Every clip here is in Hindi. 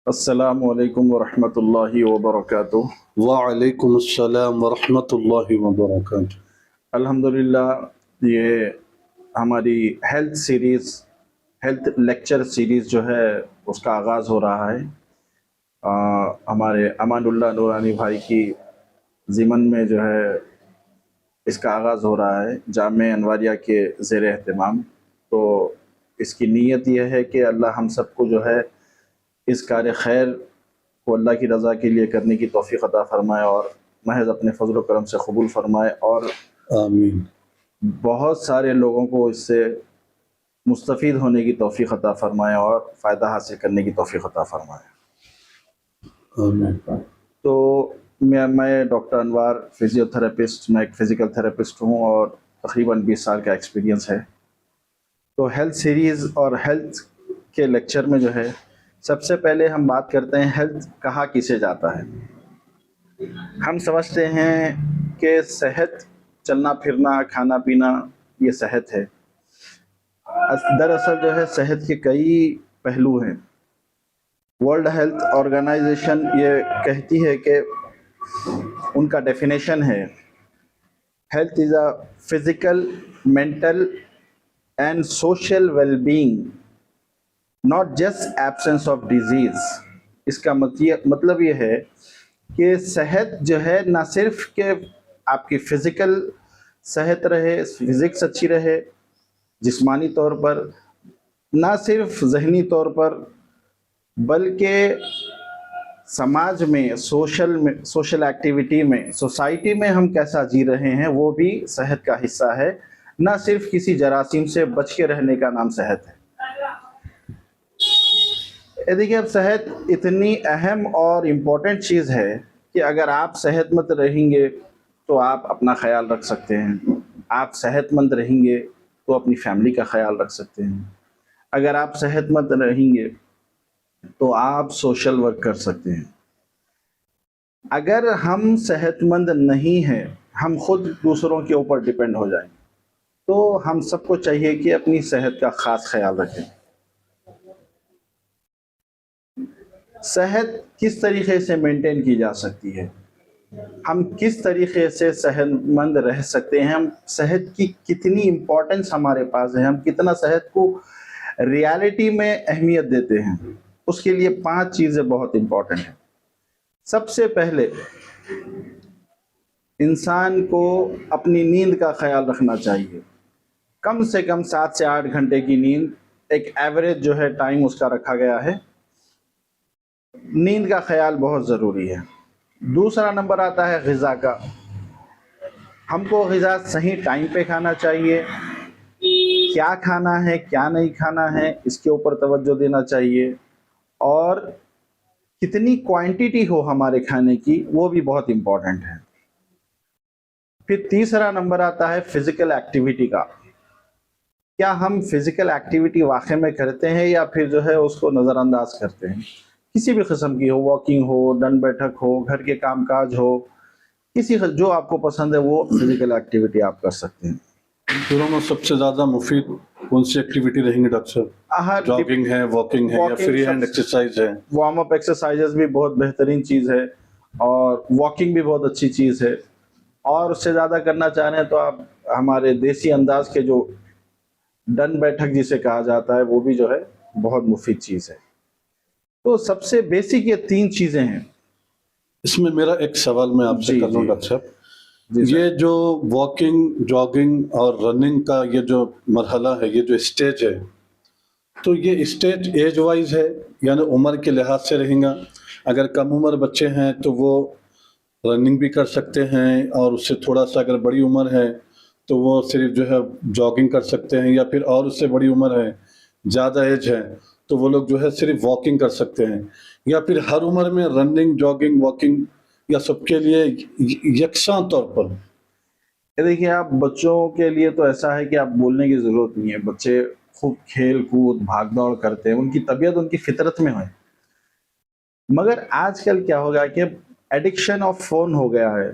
अस्सलामु अलैकुम वरहमतुल्लाहि वबरकातुह। वालेकुम अस्सलाम वरहमतुल्लाहि वबरकातुह। अल्हम्दुलिल्लाह, ये हमारी हेल्थ लेक्चर सीरीज़ जो है उसका आगाज़ हो रहा है। हमारे अमानुल्लाह नूरानी भाई की ज़िमन में जो है इसका आगाज़ हो रहा है जामे अनवारिया के ज़ेर एहतमाम। तो इसकी नीयत यह है कि अल्लाह हम सबको जो है इस कार्य खैर को अल्लाह की रज़ा के लिए करने की तौफ़ीक़ अता फ़रमाए और महज़ अपने फ़ज़ल व करम से कबूल फ़रमाए और आमीन। बहुत सारे लोगों को इससे मुस्तफ़ीद होने की तौफ़ीक़ अता फ़रमाए और फ़ायदा हासिल करने की तौफ़ीक़ अता फ़रमाए। आमीन। तो मैं डॉक्टर अनवार फ़िज़ियोथेरेपिस्ट, मैं एक फ़िज़िकल थेरेपिस्ट हूँ और तकरीबन 20 साल का एक्सपीरियंस है। तो हेल्थ सीरीज़ और हेल्थ के लेक्चर में जो है सबसे पहले हम बात करते हैं हेल्थ कहा किसे जाता है। हम समझते हैं कि सेहत, चलना फिरना, खाना पीना, ये सेहत है। दरअसल जो है सेहत के कई पहलू हैं। वर्ल्ड हेल्थ ऑर्गेनाइजेशन ये कहती है कि उनका डेफिनेशन है, health is a physical, mental and social wellbeing, not just absence of disease. इसका मतलब ये है कि सेहत जो है ना सिर्फ कि आपकी फ़िज़िकल सेहत रहे, फिज़िक्स अच्छी रहे जिस्मानी तौर पर, ना सिर्फ ज़हनी तौर पर, बल्कि समाज में, सोशल एक्टिविटी में, सोसाइटी में हम कैसा जी रहे हैं वो भी सेहत का हिस्सा है। ना सिर्फ किसी जरासीम से बच के रहने का नाम सेहत है। ये देखिए, अब सेहत इतनी अहम और इम्पोर्टेंट चीज़ है कि अगर आप सेहतमंद रहेंगे तो आप अपना ख्याल रख सकते हैं। आप सेहतमंद रहेंगे तो अपनी फैमिली का ख्याल रख सकते हैं। अगर आप सेहतमंद रहेंगे तो आप सोशल वर्क कर सकते हैं। अगर हम सेहतमंद नहीं हैं, हम खुद दूसरों के ऊपर डिपेंड हो जाएंगे। तो हम सबको चाहिए कि अपनी सेहत का ख़ास ख्याल रखें। सेहत किस तरीके से मेंटेन की जा सकती है, हम किस तरीके से सेहतमंद रह सकते हैं, हम सेहत की कितनी इम्पोर्टेंस हमारे पास है, हम कितना सेहत को रियलिटी में अहमियत देते हैं, उसके लिए 5 चीज़ें बहुत इम्पोर्टेंट हैं। सबसे पहले इंसान को अपनी नींद का ख्याल रखना चाहिए। कम से कम 7 से 8 घंटे की नींद, एक एवरेज जो है टाइम उसका रखा गया है। नींद का ख्याल बहुत ज़रूरी है। दूसरा नंबर आता है ग़िज़ा का। हमको ग़िज़ा सही टाइम पे खाना चाहिए। क्या खाना है, क्या नहीं खाना है, इसके ऊपर तवज्जो देना चाहिए। और कितनी क्वांटिटी हो हमारे खाने की, वो भी बहुत इम्पोर्टेंट है। फिर तीसरा नंबर आता है फ़िज़िकल एक्टिविटी का। क्या हम फ़िज़िकल एक्टिविटी वाक़ई में करते हैं या फिर जो है उसको नज़रअंदाज करते हैं। किसी भी किस्म की हो, वॉकिंग हो, दंड बैठक हो, घर के कामकाज हो, जो आपको पसंद है वो फ़िज़िकल एक्टिविटी आप कर सकते हैं। दोनों में सबसे ज़्यादा मुफीद कौन सी एक्टिविटी रहेंगी डॉक्टर साहब? जॉगिंग है, वॉकिंग है, या फ्री हैंड एक्सरसाइज है? वार्म अप एक्सरसाइजेस भी बहुत बेहतरीन चीज़ है और वॉकिंग भी बहुत अच्छी चीज़ है। और उससे ज़्यादा करना चाह रहे हैं तो आप हमारे देसी अंदाज के जो दंड बैठक जिसे कहा जाता है वो भी जो है बहुत मुफीद चीज़ है। तो सबसे बेसिक ये 3 चीज़ें हैं। इसमें मेरा एक सवाल मैं आपसे कर लूँ डॉक्टर साहब, ये जो वॉकिंग, जॉगिंग और रनिंग का ये जो मरहला है, ये जो स्टेज है, तो ये स्टेज एज वाइज है, यानी उम्र के लिहाज से रहेगा? अगर कम उम्र बच्चे हैं तो वो रनिंग भी कर सकते हैं, और उससे थोड़ा सा अगर बड़ी उम्र है तो वो सिर्फ जो है जॉगिंग कर सकते हैं, या फिर और उससे बड़ी उम्र है, ज़्यादा एज है, तो वो लोग जो है सिर्फ वॉकिंग कर सकते हैं, या फिर हर उम्र में रनिंग, जॉगिंग, वॉकिंग, या सबके लिए यकसां तौर पर? ये देखिए, आप बच्चों के लिए तो ऐसा है कि आप बोलने की ज़रूरत नहीं है। बच्चे खूब खेल कूद भाग दौड़ करते हैं, उनकी तबीयत उनकी फितरत में है। मगर आजकल क्या हो गया कि एडिक्शन ऑफ फ़ोन हो गया है।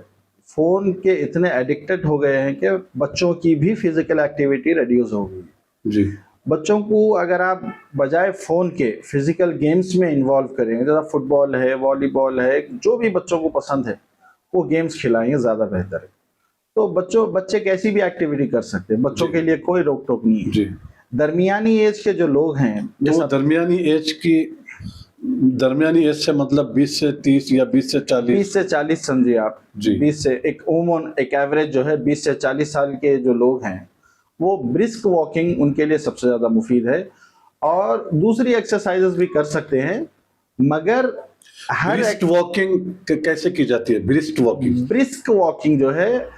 फ़ोन के इतने एडिक्टेड हो गए हैं कि बच्चों की भी फिज़िकल एक्टिविटी रिड्यूस हो गई। जी। बच्चों को अगर आप बजाय फ़ोन के फिज़िकल गेम्स में इन्वॉल्व करें, जैसा फुटबॉल है, वॉलीबॉल है, जो भी बच्चों को पसंद है वो गेम्स खिलाएंगे ज़्यादा बेहतर है। तो बच्चे कैसी भी एक्टिविटी कर सकते हैं, बच्चों के लिए कोई रोक टोक नहीं है। जी। दरमियानी एज के जो लोग हैं, तो जैसा दरमियानी एज से मतलब 20 से 30 या 20 से 40? 20 से 40 समझिए आप जी। 20 से एक एवरेज जो है 20 से 40 साल के जो लोग हैं वो ब्रिस्क वॉकिंग उनके लिए सबसे ज़्यादा मुफीद है। और दूसरी एक्सरसाइजेस भी कर सकते हैं, मगर हर ब्रिस्क वॉकिंग कैसे की जाती है? ब्रिस्क वॉकिंग जो है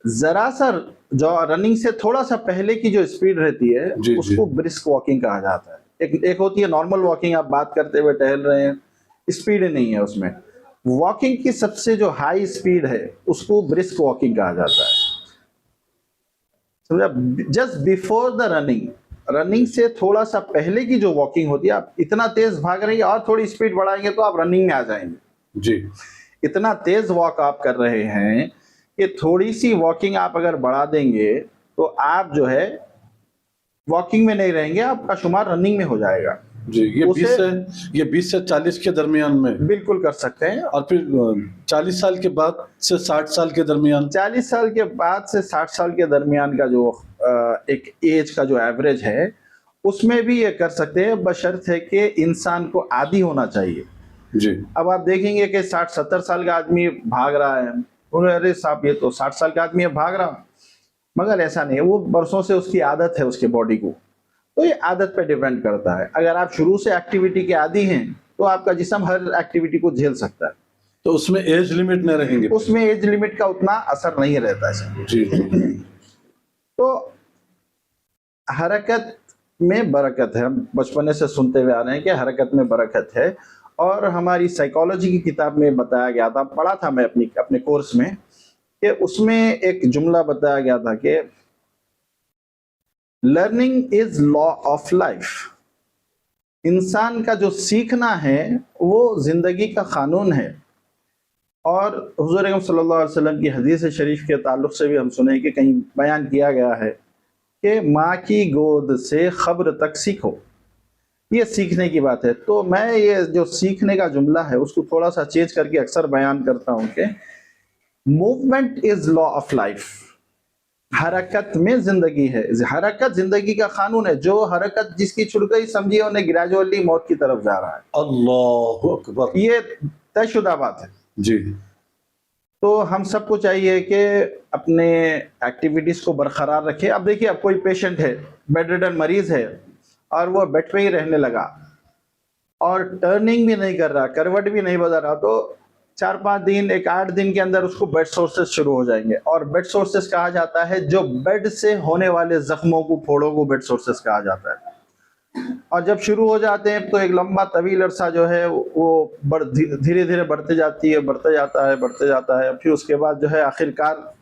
जरा सा जो रनिंग से थोड़ा सा पहले की जो स्पीड रहती है उसको ब्रिस्क वॉकिंग कहा जाता है। एक होती है नॉर्मल वॉकिंग, आप बात करते हुए टहल रहे हैं, स्पीड नहीं है उसमें। वॉकिंग की सबसे जो हाई स्पीड है उसको ब्रिस्क वॉकिंग कहा जाता है, समझा? जस्ट बिफोर द रनिंग से थोड़ा सा पहले की जो वॉकिंग होती है, आप इतना तेज भाग रही है और थोड़ी स्पीड बढ़ाएंगे तो आप रनिंग में आ जाएंगे जी। इतना तेज वॉक आप कर रहे हैं कि थोड़ी सी वॉकिंग आप अगर बढ़ा देंगे तो आप जो है वॉकिंग में नहीं रहेंगे, आपका शुमार रनिंग में हो जाएगा जी। ये 20 से 40 के दरमियान में बिल्कुल कर सकते हैं। और फिर 40 साल के बाद से 60 साल के दरमियान, 40 साल के बाद से 60 साल के दरमियान का जो एक एज का जो एवरेज है उसमें भी ये कर सकते हैं, बशर्त है कि इंसान को आदी होना चाहिए जी। अब आप देखेंगे कि 60-70 साल का आदमी भाग रहा है, अरे साहब ये तो 60 साल का आदमी है भाग रहा, मगर ऐसा नहीं है, वो बरसों से उसकी आदत है उसके बॉडी को, तो ये आदत पे डिपेंड करता है। अगर आप शुरू से एक्टिविटी के आदी हैं तो आपका जिस्म हर एक्टिविटी को झेल सकता है। तो उसमें एज लिमिट नहीं रहेंगे? उसमें एज लिमिट का उतना असर नहीं रहता है जी। तो हरकत में बरकत है, हम बचपने से सुनते हुए आ रहे हैं कि हरकत में बरकत है। और हमारी साइकोलॉजी की किताब में बताया गया था, पढ़ा था मैं अपने कोर्स में, कि उसमें एक जुमला बताया गया था कि learning is law of life. इंसान का जो सीखना है वो जिंदगी का कानून है। और हुजूर अकरम सल्लल्लाहु अलैहि वसल्लम की हदीस शरीफ के ताल्लुक से भी हम सुने कि कहीं बयान किया गया है कि माँ की गोद से खब्र तक सीखो, ये सीखने की बात है। तो मैं ये जो सीखने का जुमला है उसको थोड़ा सा चेंज करके अक्सर बयान करता हूँ कि movement is law of life. हरकत में जिंदगी है, हरकत जिंदगी का कानून है। जो हरकत जिसकी छुड़ गई समझिए उन्हें ग्रेजुअली मौत की तरफ जा रहा है। अल्लाहु अकबर, ये तयशुदा बात है जी। तो हम सबको चाहिए कि अपने एक्टिविटीज को बरकरार रखें। अब देखिए, अब कोई पेशेंट है, बेड रिडन मरीज है और वो बेड पे ही रहने लगा और टर्निंग भी नहीं कर रहा, करवट भी नहीं बदल रहा, तो 4-5 दिन 8 दिन के अंदर उसको बेड सोर्सेस शुरू हो जाएंगे। और बेड सोर्सेस कहा जाता है जो बेड से होने वाले जख्मों को, फोड़ों को बेड सोर्सेस कहा जाता है। और जब शुरू हो जाते हैं तो एक लंबा तवील अरसा जो है वो धीरे धीरे बढ़ते जाता है। फिर उसके बाद जो है आखिरकार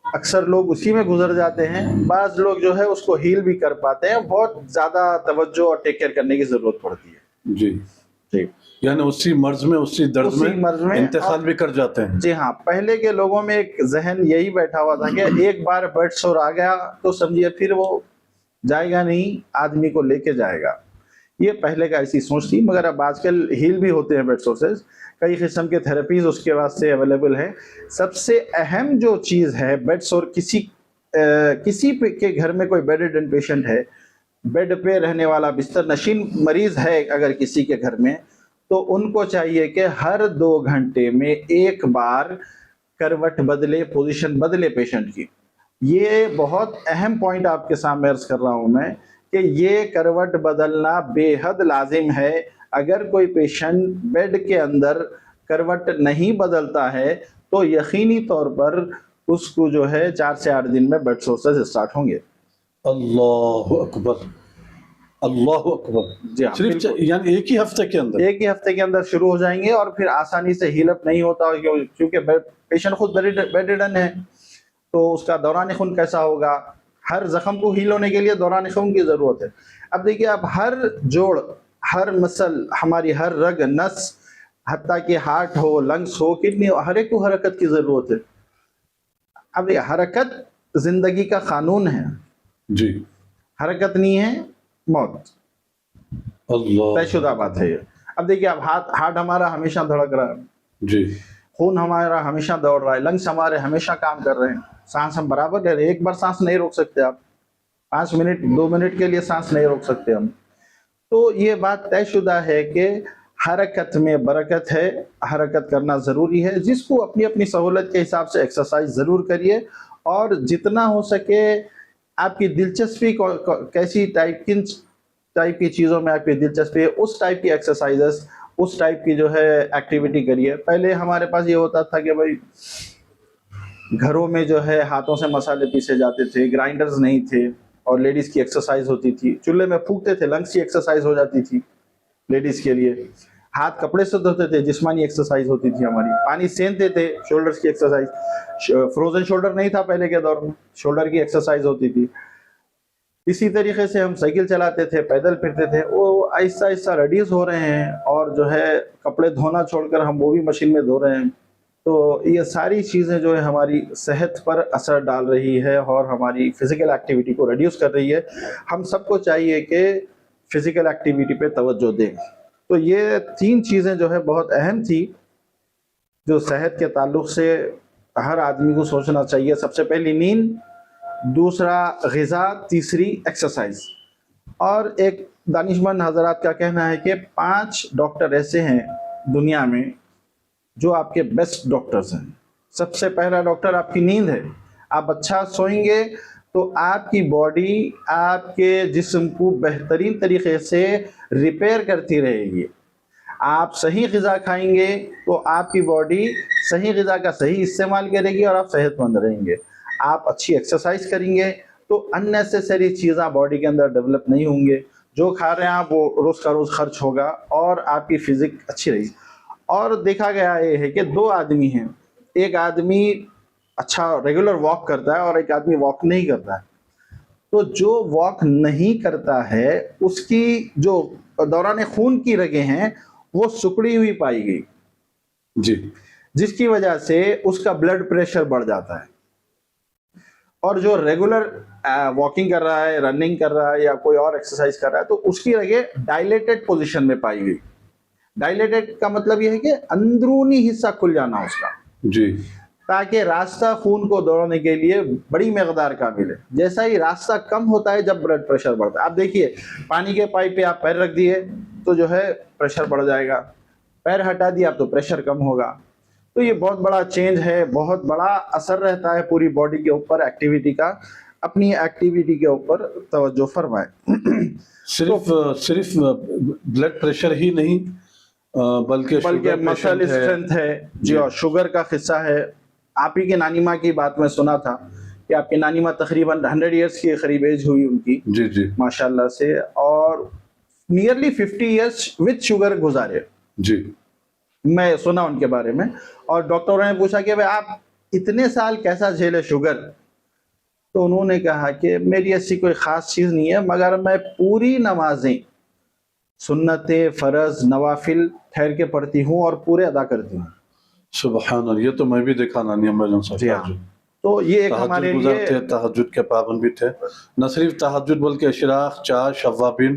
अक्सर लोग उसी में गुजर जाते हैं। बाज़ लोग जो है उसको हील भी कर पाते हैं, बहुत ज़्यादा तवज्जो और टेक केयर करने की ज़रूरत पड़ती है। जी जी, यानी उसी मर्ज में, उसी दर्द में इंतकाल भी कर जाते हैं। जी हाँ, पहले के लोगों में एक जहन यही बैठा हुआ था कि एक बार बेड सोर आ गया तो समझिए फिर वो जाएगा नहीं, आदमी को लेके जाएगा। ये पहले का ऐसी सोच थी, मगर अब आजकल हील भी होते हैं बेड सोर्सेज, कई किस्म के थेरेपीज उसके वास्ते अवेलेबल है। सबसे अहम जो चीज़ है बेड सोर, किसी के घर में कोई बेड रिडन पेशेंट है, बेड पे रहने वाला बिस्तर नशीन मरीज है अगर किसी के घर में, तो उनको चाहिए कि हर 2 घंटे में एक बार करवट बदले, पोजीशन बदले पेशेंट की। ये बहुत अहम पॉइंट आपके सामने अर्ज कर रहा हूँ मैं कि ये करवट बदलना बेहद लाजिम है। अगर कोई पेशेंट बेड के अंदर करवट नहीं बदलता है तो यकीनी तौर पर उसको जो है 4 से 8 दिन में बेड सोर्सेज स्टार्ट होंगे। अल्लाहु अकबर, अल्लाहु अकबर। जी हाँ, सिर्फ यानी एक ही हफ्ते के अंदर शुरू हो जाएंगे और फिर आसानी से हील अप नहीं होता, क्योंकि पेशेंट खुद बेड रिडन है तो उसका दौरान खून कैसा होगा। हर जख्म को हील होने के लिए दौरान खून की ज़रूरत है। अब देखिए, अब हर जोड़, हर मसल, हमारी हर रग नस, हत्ता कि हार्ट हो, लंग्स हो, किडनी हो, हर एक को हरकत की ज़रूरत है। अब ये हरकत जिंदगी का कानून है। जी। हरकत नहीं है, मौत। अल्लाह। तयशुदा बात है ये। अब देखिए, अब हार्ट हमारा हमेशा धड़क रहा है जी। खून हमारा हमेशा दौड़ रहा है, लंग्स हमारे हमेशा काम कर रहे हैं, सांस हम बराबर ले रहे हैं। एक बार सांस नहीं रोक सकते आप, 5 मिनट 2 मिनट के लिए सांस नहीं रोक सकते हम। तो ये बात तयशुदा है कि हरकत में बरकत है, हरकत करना ज़रूरी है। जिसको अपनी अपनी सहूलत के हिसाब से एक्सरसाइज ज़रूर करिए, और जितना हो सके आपकी दिलचस्पी कैसी किन टाइप की चीज़ों में आपकी दिलचस्पी है, उस टाइप की एक्सरसाइजेस, उस टाइप की जो है एक्टिविटी करिए। पहले हमारे पास ये होता था कि भाई घरों में जो है हाथों से मसाले पीसे जाते थे, ग्राइंडर्स नहीं थे, और लेडीज़ की एक्सरसाइज होती थी, चूल्हे में फूकते थे, लंग्स की एक्सरसाइज हो जाती थी लेडीज़ के लिए। हाथ कपड़े से धोते थे, जिस्मानी एक्सरसाइज होती थी हमारी। पानी सेंधते थे, शोल्डर्स की एक्सरसाइज। फ्रोजन शोल्डर नहीं था पहले के दौर में, शोल्डर की एक्सरसाइज होती थी। इसी तरीके से हम साइकिल चलाते थे, पैदल फिरते थे। वो आहिस्ता आहिस्ता रिड्यूस हो रहे हैं, और जो है कपड़े धोना छोड़कर हम वो भी मशीन में धो रहे हैं। तो ये सारी चीज़ें जो है हमारी सेहत पर असर डाल रही है, और हमारी फिज़िकल एक्टिविटी को रिड्यूस कर रही है। हम सबको चाहिए कि फिज़िकल एक्टिविटी पे तवज्जो दें। तो ये 3 चीज़ें जो है बहुत अहम थी, जो सेहत के ताल्लुक से हर आदमी को सोचना चाहिए। सबसे पहली नींद, दूसरा ग़िज़ा, तीसरी एक्सरसाइज। और एक दानिशमंद हज़रात का कहना है कि 5 डॉक्टर ऐसे हैं दुनिया में जो आपके बेस्ट डॉक्टर्स हैं। सबसे पहला डॉक्टर आपकी नींद है। आप अच्छा सोएंगे तो आपकी बॉडी आपके जिस्म को बेहतरीन तरीके से रिपेयर करती रहेगी। आप सही ग़िज़ा खाएंगे तो आपकी बॉडी सही ग़िज़ा का सही इस्तेमाल करेगी, और आप सेहतमंद रहेंगे। आप अच्छी एक्सरसाइज करेंगे तो अननेसेसरी चीज़ें बॉडी के अंदर डेवलप नहीं होंगे। जो खा रहे हैं आप वो रोज़ का रोज़ खर्च होगा, और आपकी फिजिक अच्छी रहेगी। और देखा गया ये है कि 2 आदमी हैं, एक आदमी अच्छा रेगुलर वॉक करता है और एक आदमी वॉक नहीं करता है। तो जो वॉक नहीं करता है उसकी जो दौरान खून की रगें हैं वो सिकुड़ी हुई पाई गई जी, जिसकी वजह से उसका ब्लड प्रेशर बढ़ जाता है। और जो रेगुलर वॉकिंग कर रहा है, रनिंग कर रहा है, या कोई और एक्सरसाइज कर रहा है, तो उसकी रगें डायलेटेड पोजीशन में पाई गई। डायलेटेड का मतलब यह है कि अंदरूनी हिस्सा खुल जाना उसका, जी, ताकि रास्ता खून को दौड़ने के लिए बड़ी मकदार का मिले। जैसा ही रास्ता कम होता है जब ब्लड प्रेशर बढ़ता है। आप देखिए, पानी के पाइप पे आप पैर रख दिए तो जो है प्रेशर बढ़ जाएगा, पैर हटा दिया तो प्रेशर कम होगा। तो ये बहुत बड़ा चेंज है, बहुत बड़ा असर रहता है पूरी बॉडी के ऊपर एक्टिविटी का। अपनी एक्टिविटी के ऊपर तवज्जो फरमाएं। सिर्फ ब्लड प्रेशर ही नहीं, बल्कि मसल स्ट्रेंथ है जी, और शुगर का किस्सा है। आप ही के नानी माँ की बात में सुना था कि आपकी नानी माँ तकरीबन 100 इयर्स के करीब एज हुई उनकी, जी जी माशाल्लाह से, और नियरली 50 इयर्स विद शुगर गुजारे। जी, मैं सुना उनके बारे में। और डॉक्टरों ने पूछा कि भाई आप इतने साल कैसा झेले शुगर, तो उन्होंने कहा कि मेरी ऐसी कोई ख़ास चीज़ नहीं है, मगर मैं पूरी नमाजें, सुन्नतें, फ़र्ज़, नवाफिल ठहर के पढ़ती हूँ और पूरे अदा करती हूँ। सुभान अल्लाह, ये तो मैं भी देखा नानी अम्मा जान जी हाँ। तो ये एक हमारे लिए तहज्जुद के पाबंद भी थे। न सिर्फ तहज्जुद बल्कि इशराक, चाश, शवाबिन,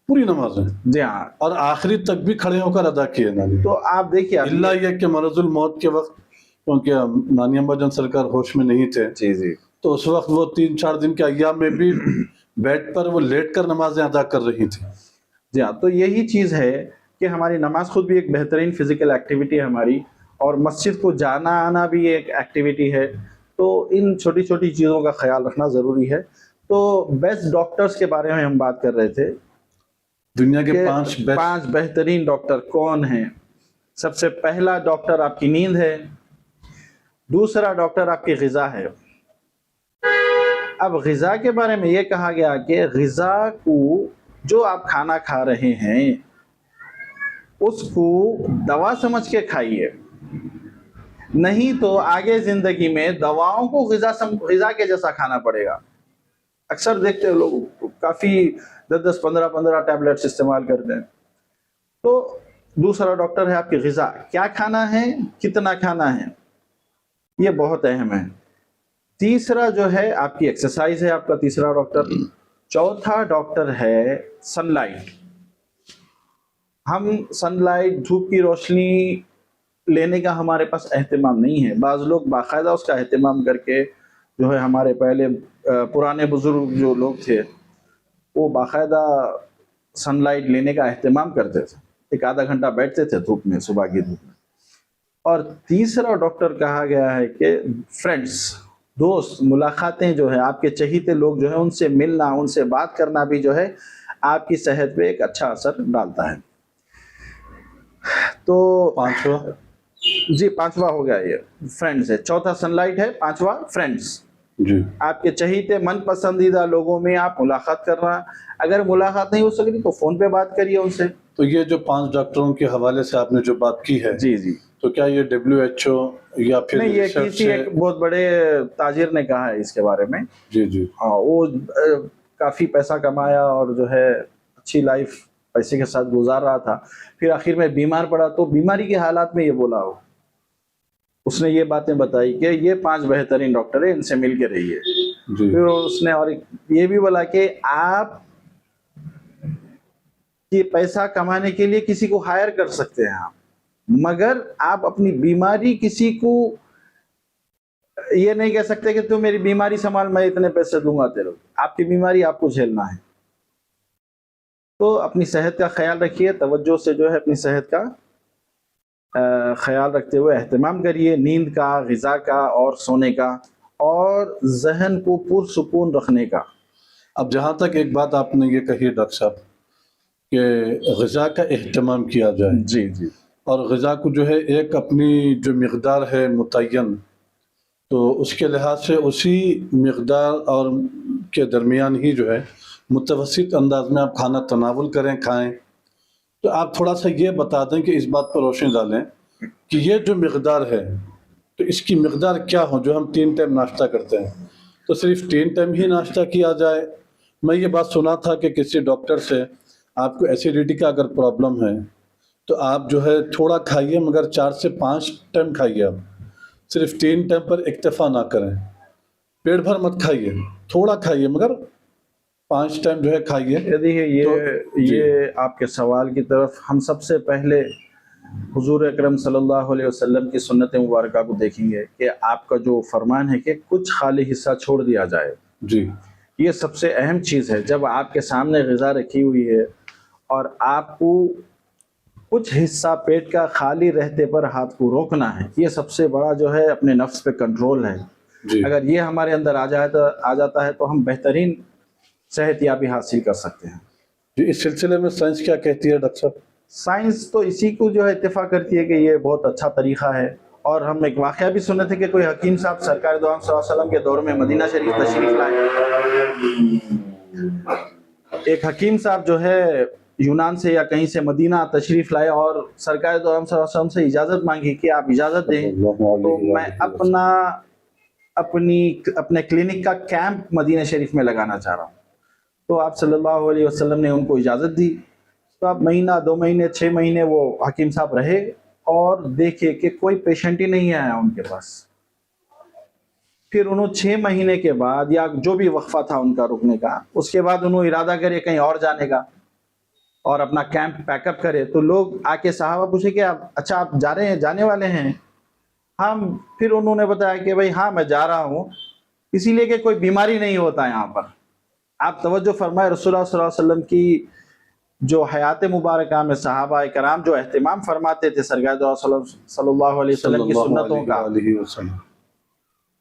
पूरी नमाजें, जी हाँ, और आखिरी तक भी खड़े होकर अदा किए नानी। तो आप देखिए, इल्ला ये कि मरजुल मौत के वक्त, क्योंकि नानी अम्मा जान सरकार होश में नहीं थे, जी जी, तो उस वक्त वो 3-4 दिन के अय्याम में भी बेड पर वो लेट कर नमाजें अदा कर रही थी। जी हाँ। तो यही चीज़ है कि हमारी नमाज खुद भी एक बेहतरीन फिजिकल एक्टिविटी है हमारी, और मस्जिद को जाना आना भी एक एक्टिविटी है। तो इन छोटी छोटी चीज़ों का ख्याल रखना ज़रूरी है। तो बेस्ट डॉक्टर्स के बारे में हम बात कर रहे थे। दुनिया के 5 बेहतरीन डॉक्टर कौन हैं? सबसे पहला डॉक्टर आपकी नींद है, दूसरा डॉक्टर आपकी ग़िज़ा है। अब ग़िज़ा के बारे में ये कहा गया कि ग़िज़ा को, जो आप खाना खा रहे हैं उसको दवा समझ के खाइए, नहीं तो आगे ज़िंदगी में दवाओं को ग़िज़ा के जैसा खाना पड़ेगा। अक्सर देखते हैं लोग काफ़ी 10-10, 15-15 टैबलेट्स इस्तेमाल करते हैं। तो दूसरा डॉक्टर है आपकी ग़िज़ा, क्या खाना है, कितना खाना है, ये बहुत अहम है। तीसरा जो है आपकी एक्सरसाइज है, आपका तीसरा डॉक्टर। चौथा डॉक्टर है सनलाइट। हम सनलाइट, धूप की रोशनी लेने का हमारे पास एहतमाम नहीं है। बाज़ लोग बाकायदा उसका एहतमाम करके जो है, हमारे पहले पुराने बुजुर्ग जो लोग थे वो बाकायदा सनलाइट लेने का एहतमाम करते थे, एक आधा घंटा बैठते थे धूप में, सुबह की धूप में। और तीसरा डॉक्टर कहा गया है कि फ्रेंड्स, दोस्त, मुलाकातें जो है, आपके चहीते लोग जो है उनसे मिलना, उनसे बात करना भी जो है आपकी सेहत पे एक अच्छा असर डालता है। तो पांचवा, जी पांचवा हो गया ये फ्रेंड्स है, चौथा सनलाइट है, पांचवा फ्रेंड्स। जी, आपके चहीते मन पसंदीदा लोगों में आप मुलाकात करना, अगर मुलाकात नहीं हो सकती तो फोन पे बात करिए उनसे। तो ये जो 5 डॉक्टरों के हवाले से आपने जो बात की है, जी जी, तो क्या ये WHO या फिर नहीं, ये रिसर्च किसी से? एक बहुत बड़े ताजिर ने कहा है इसके बारे में। जी जी, हाँ, वो काफी पैसा कमाया और जो है अच्छी लाइफ पैसे के साथ गुजार रहा था, फिर आखिर में बीमार पड़ा, तो बीमारी के हालात में ये बोला हो, उसने ये बातें बताई कि ये 5 बेहतरीन डॉक्टर है, इनसे मिल के रहिए। जी, फिर उसने और ये भी बोला कि आप ये पैसा कमाने के लिए किसी को हायर कर सकते हैं आप, मगर आप अपनी बीमारी किसी को ये नहीं कह सकते कि तू मेरी बीमारी संभाल, मैं इतने पैसे दूंगा तेरे को। आपकी बीमारी आपको झेलना है। तो अपनी सेहत का ख्याल रखिए, तवज्जो से जो है अपनी सेहत का ख्याल रखते हुए एहतमाम करिए, नींद का, ग़िज़ा का और सोने का, और जहन को पुरसुकून रखने का। अब जहाँ तक एक बात आपने ये कही है डॉक्टर साहब कि ग़िज़ा का एहतमाम किया जाए, जी जी, और ग़िज़ा को जो है एक अपनी जो मिक़दार है मुतय्यन, तो उसके लिहाज से उसी मिक़दार और के दरमियान ही जो है मुतवस्सित अंदाज में आप खाना तनावुल करें, खाएं। तो आप थोड़ा सा ये बता दें कि इस बात पर रोशनी डालें कि ये जो मिक़दार है, तो इसकी मिक़दार क्या हो। जो हम 3 टाइम नाश्ता करते हैं, तो सिर्फ 3 टाइम ही नाश्ता किया जाए। मैं ये बात सुना था कि किसी डॉक्टर से, आपको एसिडिटी का अगर प्रॉब्लम है तो आप जो है थोड़ा खाइए, मगर 4 से 5 टाइम खाइए। आप सिर्फ 3 टाइम पर इक्तफा ना करें, पेट भर मत खाइए, थोड़ा खाइए, मगर 5 टाइम जो है खाइए। यदि ये आपके सवाल की तरफ हम सबसे पहले हुजूर अकरम सल्लल्लाहु अलैहि वसल्लम की सुन्नत मुबारक को देखेंगे कि आपका जो फरमान है कि कुछ खाली हिस्सा छोड़ दिया जाए। जी, ये सबसे अहम चीज़ है। जब आपके सामने ग़िज़ा रखी हुई है और आपको कुछ हिस्सा पेट का खाली रहते पर हाथ को रोकना है, ये सबसे बड़ा जो है अपने नफ्स पे कंट्रोल है। जी, अगर ये हमारे अंदर आ जाता है तो हम बेहतरीन सेहतयाबी हासिल कर सकते हैं। जी। इस सिलसिले में साइंस क्या कहती है डॉक्टर साहब? साइंस तो इसी को जो है इत्तेफाक करती है कि ये बहुत अच्छा तरीका है। और हम एक वाक़या भी सुने थे कि कोई हकीम साहब सरकार दो आलम सल्लल्लाहु अलैहि वसल्लम के दौर में मदीना शरीफ तशरीफ लाए। एक हकीम साहब जो है यूनान से या कहीं से मदीना तशरीफ लाए और सरकार दो आलम सल्लल्लाहु अलैहि वसल्लम से इजाज़त मांगी कि आप इजाज़त दें तो मैं अपने क्लिनिक का कैंप मदीना शरीफ में लगाना चाह रहा हूँ। तो आप सल्लल्लाहु अलैहि वसल्लम ने उनको इजाज़त दी। तो अब महीना, 2 महीने, 6 महीने वो हकीम साहब रहे और देखे कि कोई पेशेंट ही नहीं आया उनके पास। फिर उन्होंने 6 महीने के बाद, या जो भी वक्फा था उनका रुकने का, उसके बाद उन्होंने इरादा करे कहीं और जाने का और अपना कैंप पैकअप करे। तो लोग आके साहबा पूछे कि आप, अच्छा आप जा रहे हैं, जाने वाले हैं? हम फिर उन्होंने बताया कि भाई हाँ मैं जा रहा हूँ, इसीलिए कि कोई बीमारी नहीं होता यहाँ पर। आप तवज्जो फरमाए, रसूलुल्लाह सल्लल्लाहु अलैहि वसल्लम की जो हयात मुबारका में सहाबा कराम जो एहतमाम फरमाते थे सरकार सल्लल्लाहु अलैहि वसल्लम की सुन्नतों का,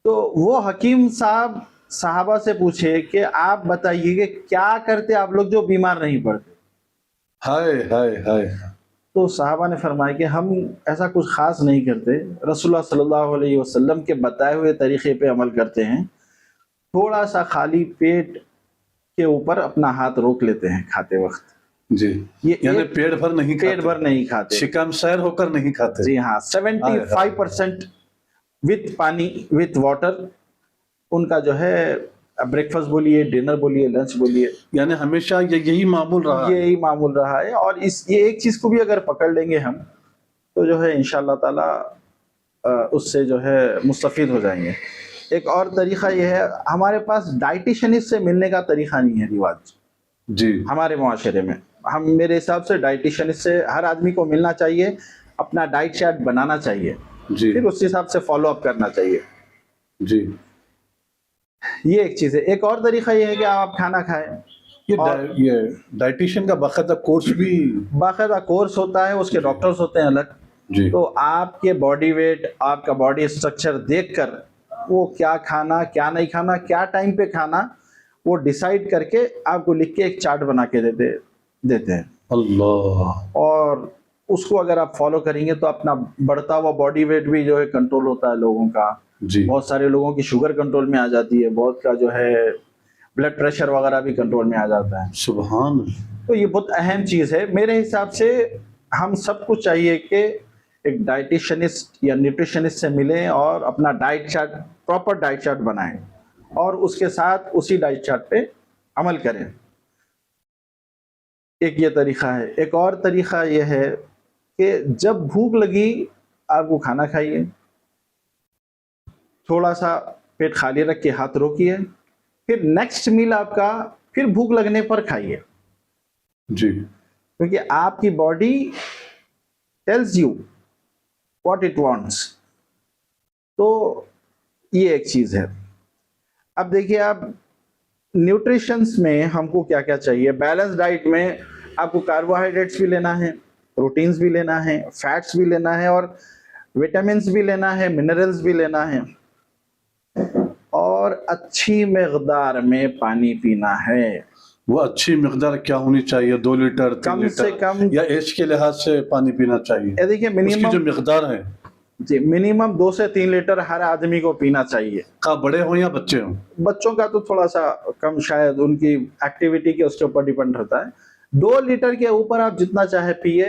तो वो हकीम साहब सहाबा से पूछे कि आप बताइए कि क्या करते आप लोग जो बीमार नहीं पड़ते। हाय हाय हाय। तो सहाबा ने फरमाया कि हम ऐसा कुछ ख़ास नहीं करते, रसूलुल्लाह सल्लल्लाहु अलैहि वसल्लम के बताए हुए तरीक़े पे अमल करते हैं। थोड़ा सा खाली पेट के ऊपर अपना हाथ रोक लेते हैं खाते वक्त। जी, ये यानी पेट भर नहीं खाते, पेट भर नहीं खाते, शिकमशैर होकर नहीं खाते। जी हाँ, 75% विथ पानी, विथ वाटर उनका जो है ब्रेकफास्ट बोलिए, डिनर बोलिए, लंच बोलिए, यानी हमेशा यही मामूल रहा है। यही मामूल रहा है। और ये एक चीज़ को भी अगर पकड़ लेंगे हम तो जो है इंशाअल्लाह ताला उससे जो है मुस्तफ़ीद हो जाएंगे। एक और तरीका ये है, हमारे पास डाइटिशियनिस्ट से मिलने का तरीका नहीं है रिवाज जी हमारे मुआशरे में। हम मेरे हिसाब से डाइटिशियनिस्ट से हर आदमी को मिलना चाहिए, अपना डाइट चार्ट बनाना चाहिए, जी फिर उस हिसाब से फॉलो अप करना चाहिए। जी। ये एक चीज़ है। एक और तरीका ये है कि आप खाना खाएं। ये डाइटिशियन का बाकायदा कोर्स भी बाकायदा कोर्स होता है, उसके डॉक्टर्स होते हैं अलग। जी तो आपके बॉडी वेट, आपका बॉडी स्ट्रक्चर देखकर वो क्या खाना, क्या नहीं खाना, क्या टाइम पे खाना, वो डिसाइड करके आपको लिख के एक चार्ट बना के देते हैं। अल्लाह। और उसको अगर आप फॉलो करेंगे तो अपना बढ़ता हुआ बॉडी वेट भी जो है कंट्रोल होता है लोगों का। जी बहुत सारे लोगों की शुगर कंट्रोल में आ जाती है, बहुत का जो है ब्लड प्रेशर वगैरह भी कंट्रोल में आ जाता है। सुभान। तो ये बहुत अहम चीज़ है। मेरे हिसाब से हम सबको चाहिए कि एक डाइटिशियनिस्ट या न्यूट्रिशनिस्ट से मिलें और अपना diet chart, proper diet chart बनाएं और उसके साथ उसी डाइट चार्ट पे अमल करें। एक ये तरीका है। एक और तरीका ये है कि जब भूख लगी आपको खाना खाइए, थोड़ा सा पेट खाली रख के हाथ रोकिए, फिर नेक्स्ट मील आपका फिर भूख लगने पर खाइए, जी क्योंकि आपकी body tells you what it wants. तो ये एक चीज़ है। अब देखिए, आप न्यूट्रिशंस में हमको क्या क्या चाहिए। बैलेंस डाइट में आपको कार्बोहाइड्रेट्स भी लेना है, प्रोटीन्स भी लेना है, फैट्स भी लेना है और विटामिन्स भी लेना है, मिनरल्स भी लेना है और अच्छी मिकदार में पानी पीना है। वो अच्छी मिकदार क्या होनी चाहिए? 2 लीटर 3 कम लीटर से कम, या एज के लिहाज से पानी पीना चाहिए? ये देखिए उसकी मिनिमम, जो मिकदार है जी मिनिमम 2 से 3 लीटर हर आदमी को पीना चाहिए। का बड़े हो या बच्चे हो? बच्चों का तो थोड़ा सा कम, शायद उनकी एक्टिविटी के उसके ऊपर डिपेंड रहता है। 2 लीटर के ऊपर आप जितना चाहे पिए,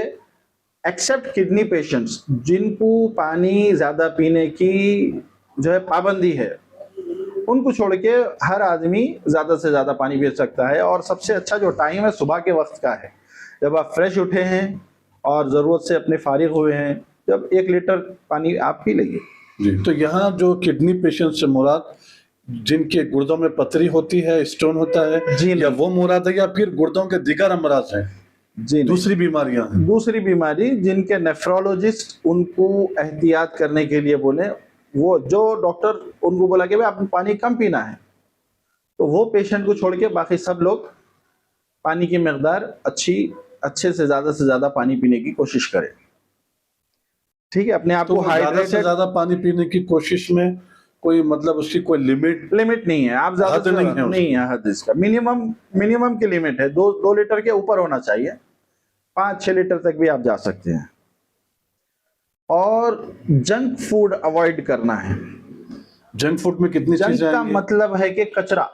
एक्सेप्ट किडनी पेशेंट्स जिनको पानी ज़्यादा पीने की जो है पाबंदी है, उनको छोड़ के हर आदमी ज़्यादा से ज़्यादा पानी पी सकता है। और सबसे अच्छा जो टाइम है सुबह के वक्त का है, जब आप फ्रेश उठे हैं और ज़रूरत से अपने फारिग हुए हैं, जब 1 लीटर पानी आप पी लीजिए। जी। तो यहाँ जो किडनी पेशेंट से मुराद जिनके गुर्दों में पथरी होती है, स्टोन होता है, जी या वो मुराद है, या फिर गुर्दों के दीगर अमराज हैं, जी दूसरी बीमारियां हैं? दूसरी बीमारी जिनके नेफ्रोलॉजिस्ट उनको एहतियात करने के लिए बोले, वो जो डॉक्टर उनको बोला कि भाई आपको पानी कम पीना है, तो वो पेशेंट को छोड़ के बाकी सब लोग पानी की मिकदार अच्छे से ज़्यादा पानी पीने की कोशिश करें। ठीक है, अपने आप तो को ज़्यादा से हाइड्रेटेड। ज़्यादा पानी पीने की कोशिश में कोई मतलब उसकी कोई लिमिट नहीं है, आप ज़्यादा हद से नहीं ज़्यादा है उसकी? नहीं है हद इसका। मिनिमम की लिमिट है, 2 लीटर के ऊपर होना चाहिए, 5-6 लीटर तक भी आप जा सकते हैं। और जंक फूड अवॉइड करना है। जंक फूड में कितनी जंक चीजें का आएंगी? मतलब है कि कचरा,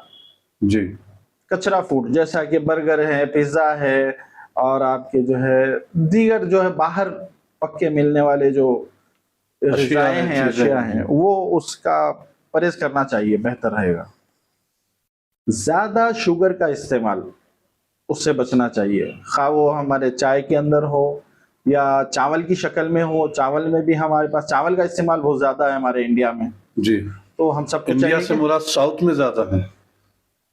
जी कचरा फूड, जैसा कि बर्गर है, पिज्ज़ा है और आपके जो है दीगर जो है बाहर पक्के मिलने वाले जो अशिया ग़िज़ाएं हैं, चीजें अशिया हैं। हैं, वो उसका परहेज करना चाहिए, बेहतर रहेगा। ज़्यादा शुगर का इस्तेमाल, उससे बचना चाहिए, खा वो हमारे चाय के अंदर हो या चावल की शक्ल में हो। चावल में भी हमारे पास चावल का इस्तेमाल बहुत ज़्यादा है हमारे इंडिया में, जी। तो हम सबको इंडिया चाहिए से कि मुराद साउथ में ज्यादा है,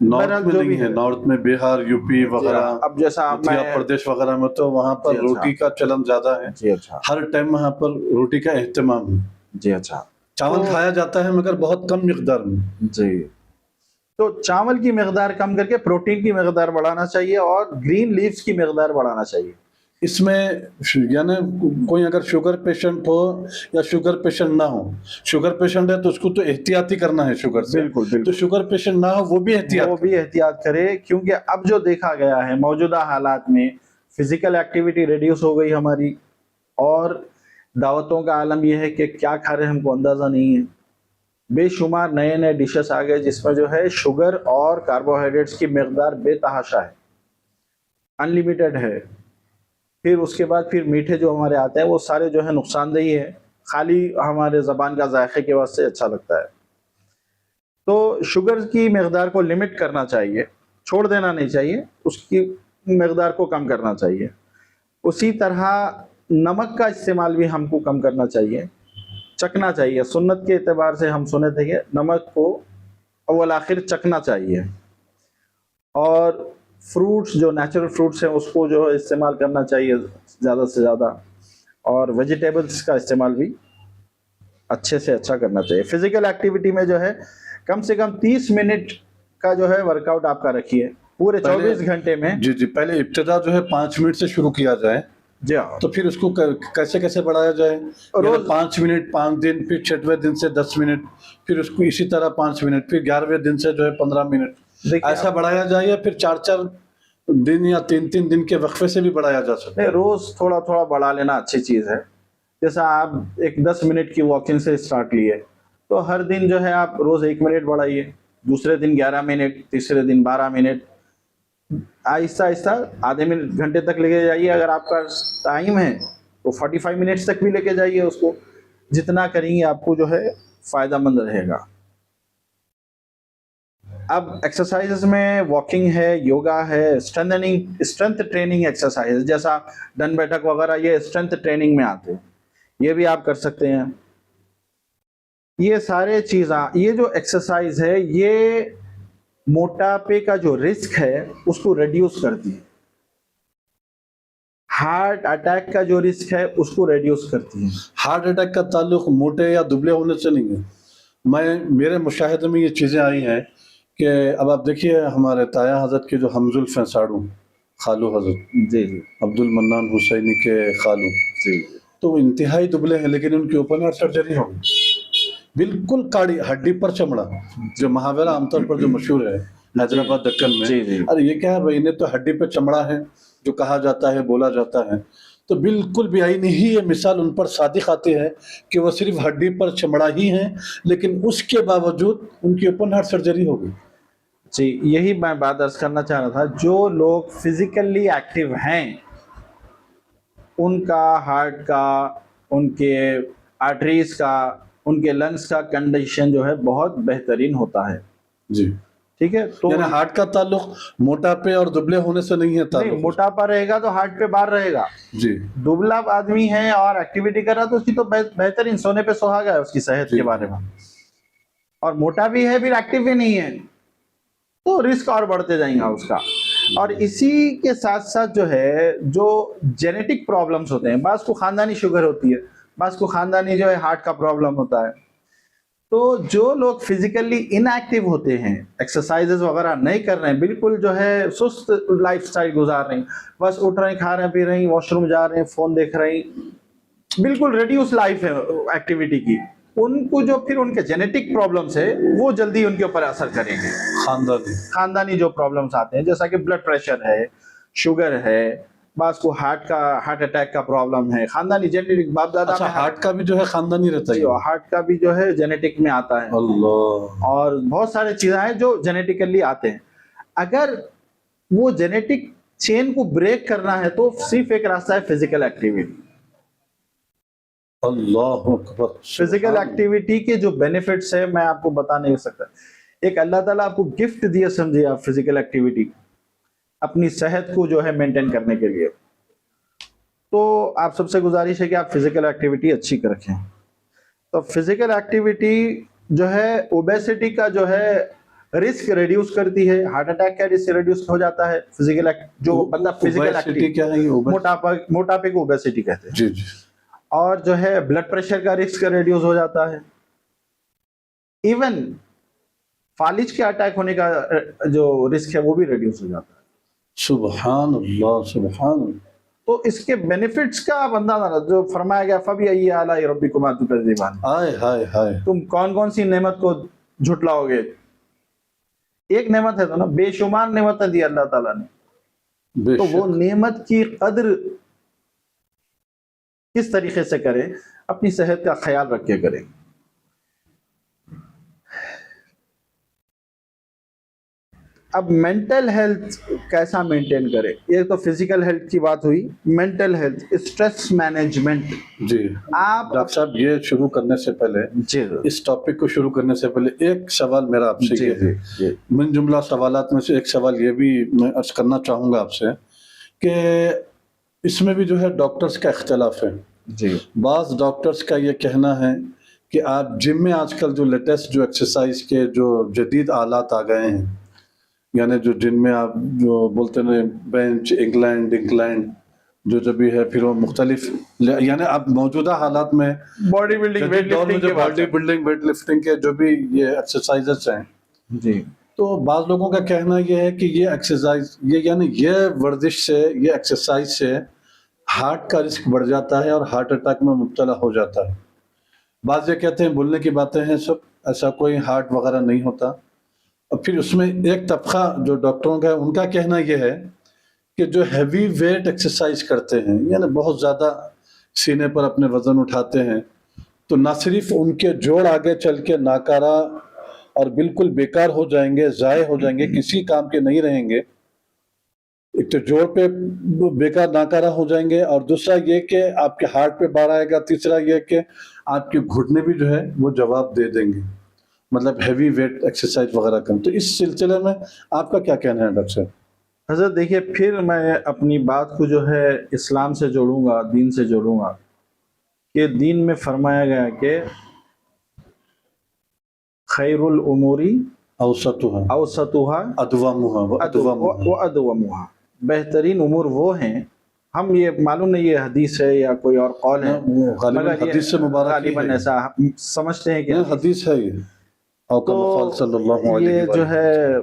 नॉर्थ बहरहाल में जो नहीं भी है। है। नॉर्थ में बिहार, यूपी वगैरह, अब जैसा मध्य मैं, प्रदेश वगैरह में तो वहाँ पर जी अच्छा, रोटी का चलन ज्यादा है। जी अच्छा, हर टाइम वहाँ पर रोटी का एहतमाम है। जी अच्छा, चावल तो खाया जाता है मगर बहुत कम मिकदार में। जी, तो चावल की मिकदार कम करके प्रोटीन की मिकदार बढ़ाना चाहिए और ग्रीन लीव्स की मिकदार बढ़ाना चाहिए। इसमें यानी कोई अगर शुगर पेशेंट हो या शुगर पेशेंट ना हो, शुगर पेशेंट है तो उसको तो एहतियाती करना है शुगर से, बिल्कुल तो बिल्कुल, शुगर पेशेंट ना हो वो भी एहतियात करे, क्योंकि अब जो देखा गया है मौजूदा हालात में, फिजिकल एक्टिविटी रिड्यूस हो गई हमारी और दावतों का आलम यह है कि क्या खा रहे हैं हमको अंदाज़ा नहीं है। बेशुमार नए नए डिशेस आ गए जिसमें जो है शुगर और कार्बोहाइड्रेट्स की मिकदार बेतहाशा है, अनलिमिटेड है। फिर उसके बाद फिर मीठे जो हमारे आते हैं वो सारे जो है नुकसानदेही है, खाली हमारे ज़बान का जायके के वास्ते अच्छा लगता है। तो शुगर की मिकदार को लिमिट करना चाहिए, छोड़ देना नहीं चाहिए, उसकी मिकदार को कम करना चाहिए। उसी तरह नमक का इस्तेमाल भी हमको कम करना चाहिए। चखना चाहिए। सुन्नत के एतबार से हम सुने थे कि नमक को अव्वल आखिर चखना चाहिए, और फ्रूट्स जो नेचुरल फ्रूट्स हैं उसको जो है इस्तेमाल करना चाहिए ज़्यादा से ज़्यादा, और वेजिटेबल्स का इस्तेमाल भी अच्छे से अच्छा करना चाहिए। फिजिकल एक्टिविटी में जो है कम से कम 30 मिनट का जो है वर्कआउट आपका रखिए पूरे 24 घंटे में। जी जी, पहले इब्तिदा जो है 5 मिनट से शुरू किया जाए, जी हाँ, तो फिर उसको कैसे कैसे बढ़ाया जाए, रोज 5 मिनट 5 दिन, फिर 6वें दिन से 10 मिनट, फिर उसको इसी तरह 5 मिनट, फिर 11वें दिन से जो है 15 मिनट, ऐसा बढ़ाया जाए, या फिर 4-4 दिन या 3-3 दिन के वक्फे से भी बढ़ाया जा सकता है? रोज थोड़ा थोड़ा बढ़ा लेना अच्छी चीज़ है। जैसा आप एक 10 मिनट की वॉकिंग से स्टार्ट लिए, तो हर दिन जो है आप रोज 1 मिनट बढ़ाइए, दूसरे दिन 11 मिनट, तीसरे दिन 12 मिनट, आहिस्ता आहिस्ता आधे मिनट घंटे तक लेके जाइए। अगर आपका टाइम है तो 45 मिनट्स तक भी लेके जाइए उसको। जितना करेंगे आपको जो है फायदामंद रहेगा। अब एक्सरसाइजेस में वॉकिंग है, योगा है, स्ट्रेंथ ट्रेनिंग एक्सरसाइज, जैसा डंड बैठक वगैरह, ये स्ट्रेंथ ट्रेनिंग में आते हैं, ये भी आप कर सकते हैं। ये सारे चीज़ें, ये जो एक्सरसाइज है, ये मोटापे का जो रिस्क है उसको रिड्यूस करती है। हार्ट अटैक का जो रिस्क है उसको रिड्यूस करती है। हार्ट अटैक का ताल्लुक मोटे या दुबले होने से नहीं है। मेरे मुशाहिदे में ये चीज़ें आई हैं कि अब आप देखिए हमारे ताया हज़रत के जो हमजुल्फ हैं साड़ू, खालू हज़रत, जी जी, अब्दुल मन्नान हुसैनी के खालू, जी, तो वो इंतहाई दुबले हैं, लेकिन उनकी ओपन हार्ट सर्जरी हो गई। बिल्कुल काड़ी हड्डी पर चमड़ा, जो मुहावरा आमतौर पर जो मशहूर है हैदराबाद दक्कन में, जी जी, अरे ये क्या है भाई, इन्हें तो हड्डी पर चमड़ा है जो कहा जाता है, बोला जाता है। तो बिल्कुल भी आई नहीं ये मिसाल उन पर सादिक आती है कि वो सिर्फ हड्डी पर चमड़ा ही है, लेकिन उसके बावजूद उनकी ओपन हार्ट सर्जरी हो गई। जी, यही मैं बात अर्ज करना चाह रहा था। जो लोग फिजिकली एक्टिव हैं उनका हार्ट का, उनके आर्टरीज का, उनके लंग्स का कंडीशन जो है बहुत बेहतरीन होता है। जी, ठीक है, तो यानी हार्ट का ताल्लुक मोटापे और दुबले होने से नहीं है नहीं, ताल्लुक। मोटापा रहेगा तो हार्ट पे बार रहेगा। जी, दुबला आदमी है और एक्टिविटी कर रहा है तो उसकी तो बेहतरीन, सोने पे सुहागा है उसकी सेहत के बारे में। और मोटा भी है फिर एक्टिव भी नहीं है तो रिस्क और बढ़ते जाएगा उसका। और इसी के साथ साथ जो है, जो जेनेटिक प्रॉब्लम्स होते हैं, बास को खानदानी शुगर होती है, बास को खानदानी जो है हार्ट का प्रॉब्लम होता है। तो जो लोग फिजिकली इनएक्टिव होते हैं, एक्सरसाइजेस वगैरह नहीं कर रहे हैं, बिल्कुल जो है सुस्त लाइफस्टाइल गुजार रहे हैं, बस उठ रहे हैं, खा रहे हैं, पी रहे हैं, वॉशरूम जा रहे हैं, फोन देख रहे हैं, बिल्कुल रिड्यूस लाइफ है एक्टिविटी की, उनको जो फिर उनके जेनेटिक प्रॉब्लम्स है वो जल्दी उनके ऊपर असर करेंगे। खानदानी जो प्रॉब्लम्स आते हैं, जैसा कि ब्लड प्रेशर है, शुगर है, बास को हार्ट अटैक का प्रॉब्लम है, खानदानी जेनेटिक, बाप दादा। अच्छा, हार्ट का भी जो है खानदानी रहता है? हार्ट का भी जो है जेनेटिक में आता है। अल्लाह। और बहुत सारे चीजें हैं जो जेनेटिकली आते हैं। अगर वो जेनेटिक चेन को ब्रेक करना है तो सिर्फ एक रास्ता है, फिजिकल एक्टिविटी। अल्लाह अकबर। फिजिकल एक्टिविटी के जो बेनिफिट्स है मैं आपको बता नहीं सकता। एक अल्लाह ताला आपको गिफ्ट दिया, समझिए आप, फिजिकल एक्टिविटी अपनी सेहत को जो है मेंटेन करने के लिए। तो आप सबसे गुजारिश है कि आप फिजिकल एक्टिविटी अच्छी कर रखें। तो फिजिकल एक्टिविटी जो है ओबेसिटी का जो है रिस्क रिड्यूस करती है, हार्ट अटैक का रिस्क रिड्यूस हो जाता है। फिजिकल जो बंदा फिजिकल एक्टिविटी, क्या है ये? मोटापे को ओबेसिटी कहते हैं। जी जी। और जो है ब्लड प्रेशर का रिस्क रिड्यूस हो जाता है। इवन फालिज के अटैक होने का जो रिस्क है वो भी रिड्यूस हो जाता है। सुभान अल्लाह, सुभान अल्लाह। तो इसके बेनिफिट्स का आप अंदाजा, जो फरमाया गया, फबी आला रब्बिकुमा तुकज़्ज़िबान, हाय हाय हाय, तुम कौन कौन सी नेमत को झुटलाओगे। एक नेमत है तो ना, बेशुमार नेमतें दी अल्लाह ताला ने। तो वो नेमत की कद्र किस तरीके से करें, अपनी सेहत का ख्याल रख के करें। अब मेंटल हेल्थ कैसा मेंटेन करें, ये तो फिजिकल हेल्थ की बात हुई। Mental health, stress management. जी, आप डॉक्टर साहब ये शुरू करने से पहले, जी, इस टॉपिक को शुरू करने से पहले एक सवाल मेरा आपसे ये है, मिन जुमला सवालात में से एक सवाल ये भी मैं अर्ज करना चाहूँगा आपसे कि इसमें भी जो है डॉक्टर्स का इख्तलाफ है। जी, बाज़ डॉक्टर्स का ये कहना है कि आप जिम में आजकल जो लेटेस्ट जो एक्सरसाइज के जो जदीद आलात आ गए हैं, यानी जो जिनमें आप जो बोलते हैं बेंच, इंक्लाइन जो भी है, फिर वो मुख्तलिफ, यानी अब मौजूदा हालात में बॉडी बिल्डिंग, वेट लिफ्टिंग के जो भी ये एक्सरसाइजेस हैं जी, तो बाज़ लोगों का कहना ये है कि ये एक्सरसाइज, ये यानी ये वर्जिश से, ये एक्सरसाइज से हार्ट का रिस्क बढ़ जाता है और हार्ट अटैक में मुब्तला हो जाता है। बाज़ ये कहते हैं बोलने की बातें हैं सब, ऐसा कोई हार्ट वगैरह नहीं होता। और फिर उसमें एक तबका जो डॉक्टरों का है, उनका कहना ये है कि जो हैवी वेट एक्सरसाइज करते हैं, यानी बहुत ज़्यादा सीने पर अपने वज़न उठाते हैं, तो ना सिर्फ उनके जोड़ आगे चल के नाकारा और बिल्कुल बेकार हो जाएंगे, ज़ाय हो जाएंगे, किसी काम के नहीं रहेंगे। एक तो जोड़ पे बेकार नाकारा हो जाएंगे, और दूसरा ये कि आपके हार्ट पे बाढ़ आएगा, तीसरा ये कि आपके घुटने भी जो है वो जवाब दे देंगे, मतलब हैवी वेट एक्सरसाइज वगैरह कम। तो इस सिलसिले में आपका क्या कहना है डॉक्टर साहब? हज़रत देखिए, फिर मैं अपनी बात को जो है इस्लाम से जोड़ूंगा, दीन से जोड़ूंगा, कि दीन में फरमाया गया कि खैरुल उमूरी औसतुहा अदवमुहा, बेहतरीन उमूर वो हैं, हम ये मालूम नहीं ये हदीस है या कोई और कौल है, मगर हदीस से मुबारक गालिबन ऐसा समझते हैं कि हदीस है ये। तो ये जो है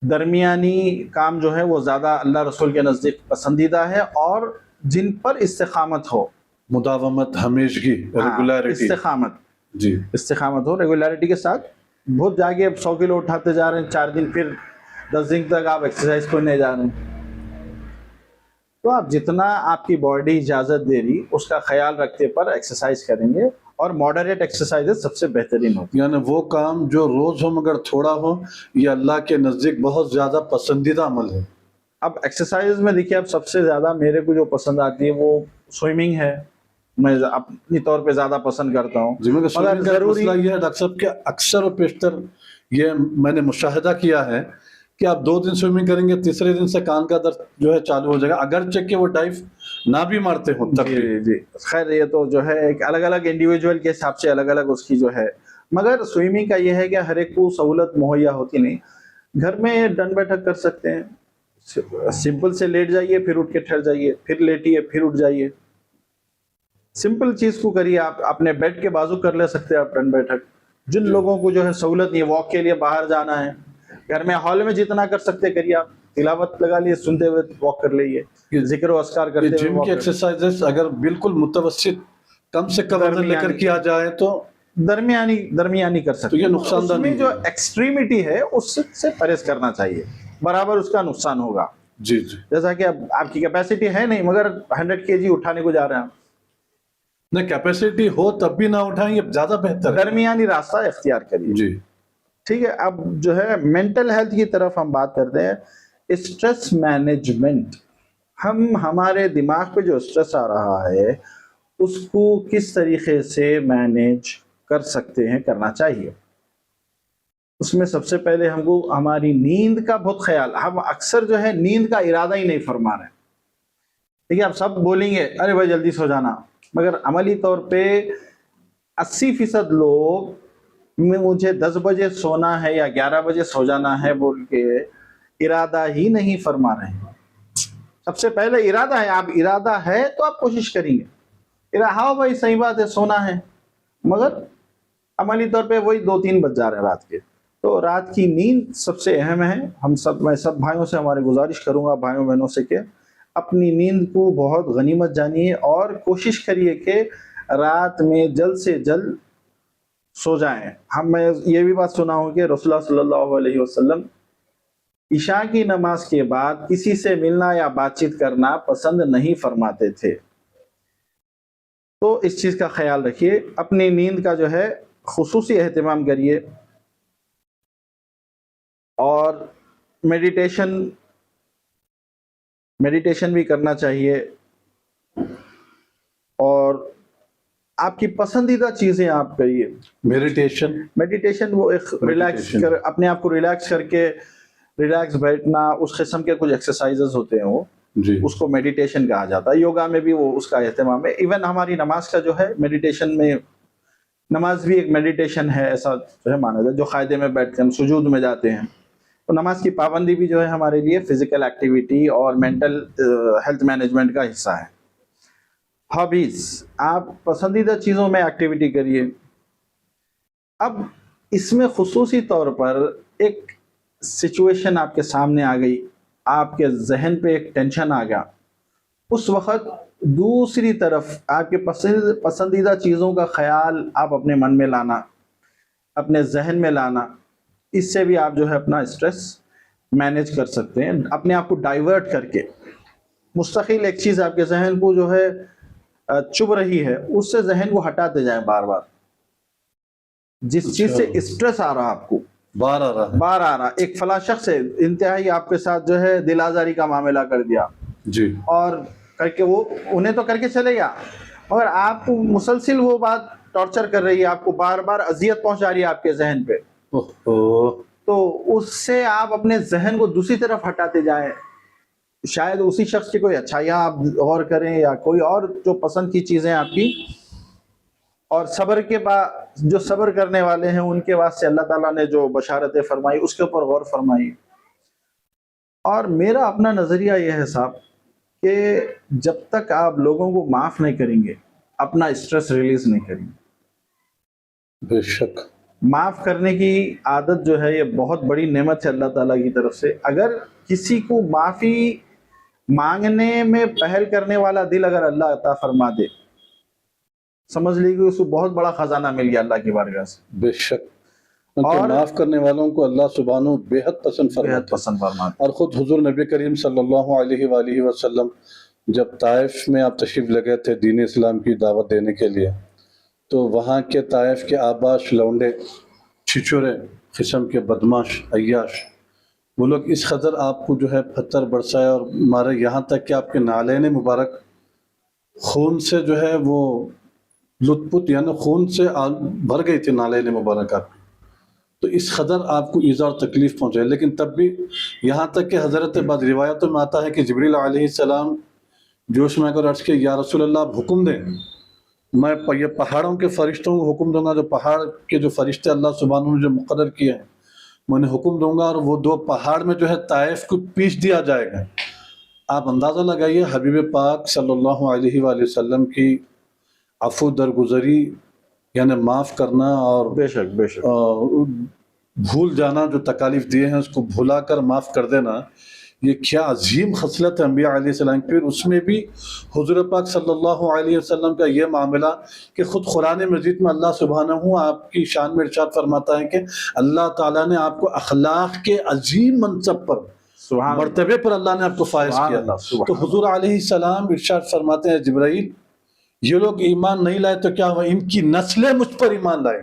दरमियानी काम जो है वो ज़्यादा अल्लाह रसूल के नज़दीक पसंदीदा है, और जिन पर इस्तिकामत हो, मुदावमत, हमेशगी, रेगुलरिटी, इस्तिकामत हो रेगुलरिटी के साथ। बहुत जाके अब 100 किलो उठाते जा रहे हैं 4 दिन, फिर 10 दिन तक आप एक्सरसाइज को नहीं जा रहे हैं, तो आप जितना आपकी बॉडी इजाज़त दे रही उसका ख्याल रखते पर एक्सरसाइज करेंगे, और मॉडरेट एक्सरसाइजेज सबसे बेहतरीन होती है। यानी वो काम जो रोज़ हो मगर थोड़ा हो, ये अल्लाह के नज़दीक बहुत ज़्यादा पसंदीदा अमल है। अब एक्सरसाइज में देखिए, अब सबसे ज़्यादा मेरे को जो पसंद आती है वो स्विमिंग है, मैं अपनी तौर पे ज़्यादा पसंद करता हूँ। मगर ज़रूरी ये है डॉक्टर साहब कि अक्सर और पेशतर ये मैंने मुशाहिदा किया है कि आप 2 दिन स्विमिंग करेंगे, तीसरे दिन से कान का दर्द जो है चालू हो जाएगा, अगरचे कि वो डाइव ना भी मारते हो तब भी। जी, खैर ये तो जो है एक अलग अलग इंडिविजुअल के हिसाब से अलग अलग उसकी जो है, मगर स्विमिंग का ये है कि हर एक को सहूलत मुहैया होती नहीं। घर में डंड बैठक कर सकते हैं, सिंपल से लेट जाइए, फिर उठ के ठहर जाइए, फिर लेटिए, फिर उठ जाइए, सिंपल चीज को करिए। आप अपने बेड के बाजू कर ले सकते हैं आप डंड बैठक। जिन लोगों को जो है सहूलत नहीं है, वॉक के लिए बाहर जाना है, घर में हॉल में जितना कर सकते करिए। आप तिलावत लगा लिए, सुनते हुए वॉक कर लीजिए, जिक्र व अस्कार करते हुए। जिम की एक्सरसाइजेस अगर बिल्कुल मुतवस्सित कम से कम वजन लेकर किया जाए तो दरमियानी कर सकते हैं, तो ये नुकसानदायक नहीं है। जो एक्सट्रीमिटी है उससे परहेज करना चाहिए, बराबर उसका नुकसान होगा। जी। जैसा कि अब आपकी कैपेसिटी है नहीं, मगर 100 kg उठाने को जा रहे हैं, नहीं कैपेसिटी हो तब भी ना उठाएं, ये ज्यादा बेहतर है। दरमियानी रास्ता इख्तियार करिए। जी ठीक है। अब जो है मेंटल हेल्थ की तरफ हम बात करते हैं, स्ट्रेस मैनेजमेंट। हम हमारे दिमाग पे जो स्ट्रेस आ रहा है उसको किस तरीके से मैनेज कर सकते हैं, करना चाहिए। उसमें सबसे पहले हमको हमारी नींद का बहुत ख्याल, हम अक्सर जो है नींद का इरादा ही नहीं फरमा रहे। देखिए, आप सब बोलेंगे अरे भाई जल्दी सो जाना, मगर अमली तौर पे 80% लोग मुझे 10 बजे सोना है या 11 बजे सो जाना है बोल के इरादा ही नहीं फरमा रहे हैं। सबसे पहले इरादा है, आप इरादा है तो आप कोशिश करेंगे, हाँ भाई सही बात है सोना है, मगर अमली तौर पे वही 2-3 बज जा रहे हैं रात के। तो रात की नींद सबसे अहम है। मैं सब भाइयों से हमारी गुजारिश करूंगा, भाइयों बहनों से, कि अपनी नींद को बहुत गनीमत जानिए और कोशिश करिए कि रात में जल्द से जल्द सो जाएं। मैं ये भी बात सुना हूं कि रसूलुल्लाह सल्लल्लाहु अलैहि वसल्लम इशा की नमाज के बाद किसी से मिलना या बातचीत करना पसंद नहीं फरमाते थे। तो इस चीज का ख्याल रखिए, अपनी नींद का जो है खुसूसी एहतमाम करिए, और मेडिटेशन भी करना चाहिए, और आपकी पसंदीदा चीजें आप करिए। मेडिटेशन वो एक अपने आप को रिलैक्स करके रिलैक्स बैठना, उस किस्म के कुछ एक्सरसाइजेस होते हैं वो जी उसको मेडिटेशन कहा जाता है। योगा में भी वो उसका एहतमाम है। इवन हमारी नमाज का जो है मेडिटेशन में, नमाज भी एक मेडिटेशन है, ऐसा जो है माना जाता है। जो कायदे में बैठते हैं, हम सुजूद में जाते हैं, तो नमाज की पाबंदी भी जो है हमारे लिए फिजिकल एक्टिविटी और मेंटल हेल्थ मैनेजमेंट का हिस्सा है। हॉबीज, आप पसंदीदा चीज़ों में एक्टिविटी करिए। अब इसमें खुसूसी तौर पर एक सिचुएशन आपके सामने आ गई, आपके जहन पे एक टेंशन आ गया, उस वक्त दूसरी तरफ आपके पसंदीदा चीज़ों का ख्याल आप अपने मन में लाना, अपने जहन में लाना, इससे भी आप जो है अपना स्ट्रेस मैनेज कर सकते हैं। अपने आप को डाइवर्ट करके मुस्तकिल एक चीज़ आपके जहन को जो है चुभ रही है, उससे जहन को हटाते जाएं बार बार। जिस चीज़ से स्ट्रेस आ रहा है आपको, बार आ रहा, एक फला शख्स है इंतहाई आपके साथ जो है दिल आज़ारी का मामला कर दिया जी, और करके वो उन्हें तो करके चले गया, मगर आपको मुसलसिल वो बात टॉर्चर कर रही है, आपको बार बार अजियत पहुंचा रही है आपके जहन पे। तो उससे आप अपने जहन को दूसरी तरफ हटाते जाएं। शायद उसी शख्स की कोई अच्छाइयाँ आप गौर करें या कोई और जो पसंद की चीज़ें आपकी, और सब्र के बाद जो सब्र करने वाले हैं उनके वास्ते अल्लाह ताला ने जो बशारतें फरमाई उसके ऊपर गौर फरमाई। और मेरा अपना नज़रिया यह है साहब कि जब तक आप लोगों को माफ़ नहीं करेंगे, अपना स्ट्रेस रिलीज नहीं करेंगे। बेशक माफ़ करने की आदत जो है ये बहुत बड़ी नेमत है अल्लाह ताला की तरफ से। अगर किसी को माफ़ी मांगने में पहल करने वाला दिल अगर अल्लाह अता फरमा दे, समझ लीजिए उसको बहुत बड़ा खजाना मिल गया अल्लाह की बारगाह से। बेशक, और माफ करने वालों को अल्लाह सुब्हानो बेहद पसंद फरमाता। और खुद हुजूर नबी करीम सल्लल्लाहु अलैहि वसल्लम जब ताइफ में आप तशरीफ लगे थे दीन इस्लाम की दावत देने के लिए, तो वहाँ के ताइफ के आबाश लौंडे, छिछोरे किस्म के बदमाश अय्याश, वो लोग इस कदर आपको जो है पत्थर बरसाए और मारे, यहाँ तक कि आपके नालैन मुबारक खून से जो है वो लुत्पुत यानी खून से भर गई थी नालैन मुबारक आपकी। तो इस कदर आपको ईज़ा और तकलीफ़ पहुँचे। लेकिन तब भी यहाँ तक कि हज़रत बाद रिवायतों में आता है कि जिब्रील अलैहिस्सलाम जोश में अगर अर्ज़ के या रसूल अल्लाह आप हुक्म दें, मैं ये पहाड़ों के फरिश्तों को हुक्म दूंगा, जो पहाड़ के जो फरिश्ते अल्लाह सुब्हानहू ने जो मुक़र्रर किए हैं, मैं उन्हें हुक्म दूंगा और वो दो पहाड़ में जो है ताइफ को पीस दिया जाएगा। आप अंदाज़ा लगाइए हबीब पाक सल्लल्लाहु अलैहि वसल्लम की अफ़ू दरगुजरी यानी माफ़ करना और बेशक भूल जाना, जो तकालीफ दिए हैं उसको भुला कर माफ़ कर देना, ये क्या अजीम खसलत है अम्बिया अलैहिस्सलाम। फिर उसमें भी हुज़ूर पाक सल्लल्लाहु अलैहि वसल्लम का ये मामला कि ख़ुद कुरान मजीद में अल्लाह सुब्हानहू आपकी शान में इरशाद फरमाता है कि अल्लाह ताला ने आपको अखलाक के अजीम मनसब पर, मर्तबे पर अल्लाह ने आपको फाइज किया। तो हुज़ूर अलैहिस्सलाम इरशाद फरमाते हैं, जिब्राइल ये लोग ईमान नहीं लाए तो क्या हुआ, इनकी नस्लें मुझ पर ईमान लाए,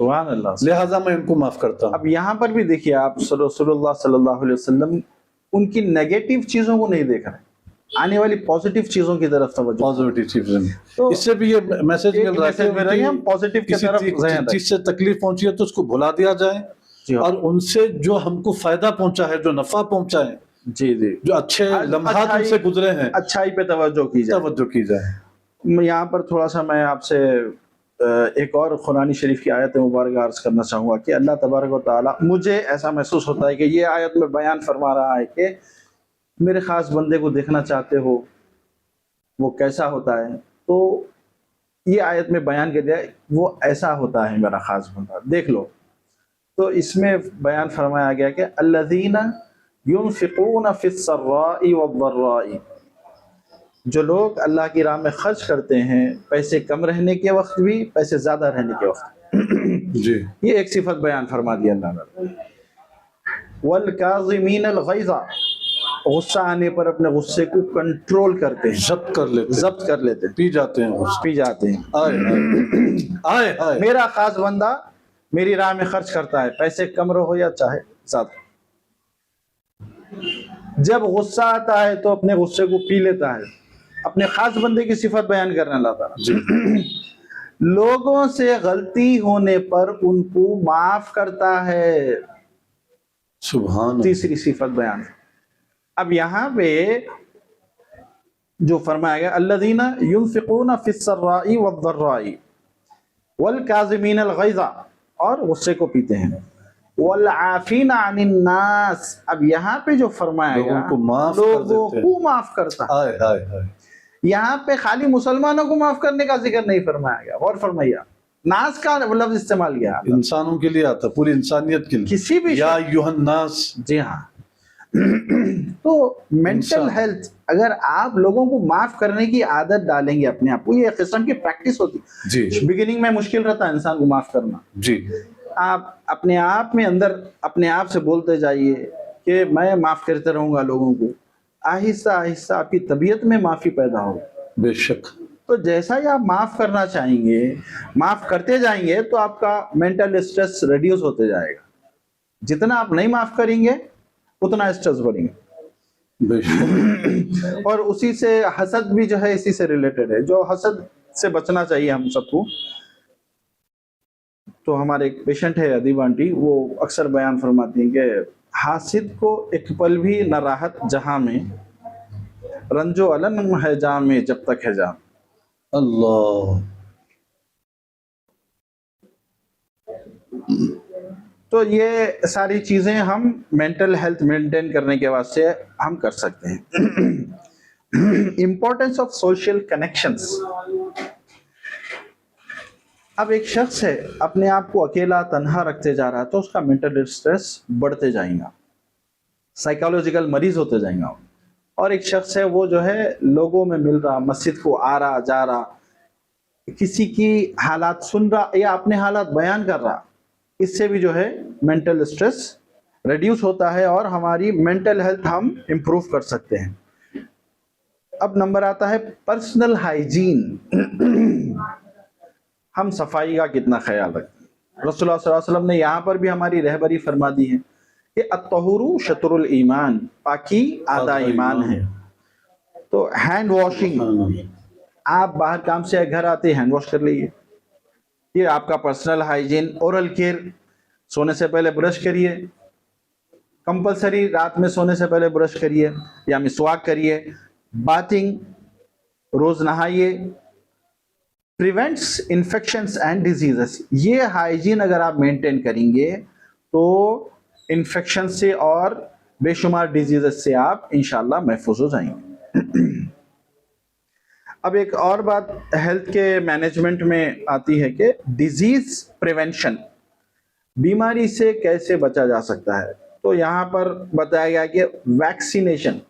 सुभान अल्लाह, लिहाजा मैं इनको माफ करता हूँ। अब यहाँ पर भी देखिए आप रसूलुल्लाह सल्लल्लाहु अलैहि वसल्लम उनकी नेगेटिव चीजों को नहीं देख रहे, आने वाली पॉजिटिव चीजों की तरफ तवज्जो, पॉजिटिव चीजें। तो इससे भी ये मैसेज मिल रहा है कि हम पॉजिटिव की तरफ, जिससे तकलीफ पहुंची है तो उसको भुला दिया जाए और उनसे जो हमको फायदा पहुंचा है, जो नफा पहुंचा है, जी जो अच्छे लम्हात उनसे गुजरे हैं, अच्छाई पे तवज्जो की जाए। यहाँ पर थोड़ा सा मैं आपसे एक और कुरानी शरीफ की आयत मुबारक अर्ज करना चाहूँगा कि अल्लाह तबारक व तआला, मुझे ऐसा महसूस होता है कि ये आयत में बयान फरमा रहा है कि मेरे ख़ास बंदे को देखना चाहते हो वो कैसा होता है, तो ये आयत में बयान कर दिया वो ऐसा होता है मेरा ख़ास बंदा, देख लो। तो इसमें बयान फरमाया गया कि अल्लज़ीना युनफ़िक़ूना फ़िस्सर्राई वद्दर्राई, जो लोग अल्लाह की राह में खर्च करते हैं, पैसे कम रहने के वक्त भी, पैसे ज़्यादा रहने के वक्त जी, ये एक सिफत बयान फरमा दिया अल्लाह ने। वल काज़िमीनल ग़ैज़ा, गुस्सा आने पर अपने गुस्से को कंट्रोल करते हैं, ज़ब्त कर लेते हैं, पी जाते हैं। आए मेरा खास बंदा मेरी राह में खर्च करता है, पैसे कम रहो या चाहे ज़्यादा, जब गुस्सा आता है तो अपने गुस्से को पी लेता है। अपने खास बंदे की सिफत बयान करने लगा, लोगों से गलती होने पर उनको माफ करता है। सुभान, तीसरी सिफत बयान। अब यहाँ पे जो फरमाया गया अल्लज़ीना युनफ़िक़ूना फ़िस्सर्राई वद्दर्राई वल काज़िमीनल ग़ैज़ा, और गुस्से को पीते हैं, वल आफ़ीना अनिन नास। अब यहाँ पे जो फरमाया गया लोगों को माफ करता है, हाय हाय हाय, यहाँ पे खाली मुसलमानों को माफ करने का जिक्र नहीं फरमाया गया। और फरमाया नास का लफ्ज़ इस्तेमाल किया, इंसानों के लिए आता, पूरी इंसानियत के लिए, किसी भी या अय्युहन नास। जी हाँ। तो मेंटल हेल्थ, अगर आप लोगों को माफ करने की आदत डालेंगे अपने आप को, ये एक किस्म की प्रैक्टिस होती है जी। बिगिनिंग में मुश्किल रहता है इंसान को माफ करना जी। आप अपने आप में अंदर अपने आप से बोलते जाइए कि मैं माफ करते रहूंगा लोगों को, आहिस्ता आहिस्ता आपकी तबीयत में माफी पैदा होगी। बेशक। तो जैसा ही आप माफ करना चाहेंगे, माफ करते जाएंगे, तो आपका मेंटल स्ट्रेस रिड्यूस होते जाएगा। जितना आप नहीं माफ करेंगे उतना स्ट्रेस बढ़ेंगे। बेशक। और उसी से हसद भी जो है इसी से रिलेटेड है, जो हसद से बचना चाहिए हम सबको। तो हमारे एक पेशेंट है अदीब आंटी, वो अक्सर बयान फरमाती हैं कि हासिद को एक पल भी न राहत जहां में, रंजो अलम है जाम में जब तक है जाम। अल्लाह। तो ये सारी चीजें हम मेंटल हेल्थ मेंटेन करने के वास्ते हम कर सकते हैं। Importance of social connections. अब एक शख्स है अपने आप को अकेला तन्हा रखते जा रहा है, तो उसका मेंटल स्ट्रेस बढ़ते जाएगा, साइकोलॉजिकल मरीज होते जाएगा। और एक शख्स है वो जो है लोगों में मिल रहा, मस्जिद को आ रहा जा रहा, किसी की हालात सुन रहा या अपने हालात बयान कर रहा, इससे भी जो है मेंटल स्ट्रेस रिड्यूस होता है और हमारी मेंटल हेल्थ हम इंप्रूव कर सकते हैं। अब नंबर आता है पर्सनल हाइजीन। हम सफाई का कितना ख्याल रखते हैं। रसूलुल्लाह सल्लल्लाहु अलैहि वसल्लम ने यहाँ पर भी हमारी रहबरी फरमा दी है कि अत्तहुरु शत्रुल ईमान, पाकी आधा ईमान है। तो हैंड वॉशिंग, आप बाहर काम से घर आते हैंड वॉश कर लीजिए, ये आपका पर्सनल हाइजीन। ओरल केयर, सोने से पहले ब्रश करिए, कंपलसरी रात में सोने से पहले ब्रश करिए या मिसवाक करिए। बाथिंग, रोज नहाइए। प्रिवेंट्स इन्फेक्शंस एंड डिजीजेस, ये हाइजीन अगर आप मेंटेन करेंगे तो इन्फेक्शन से और बेशुमार डिजीजेस से आप इंशाल्लाह महफूज हो जाएंगे। अब एक और बात हेल्थ के मैनेजमेंट में आती है कि डिजीज प्रिवेंशन, बीमारी से कैसे बचा जा सकता है। तो यहाँ पर बताया गया कि वैक्सीनेशन,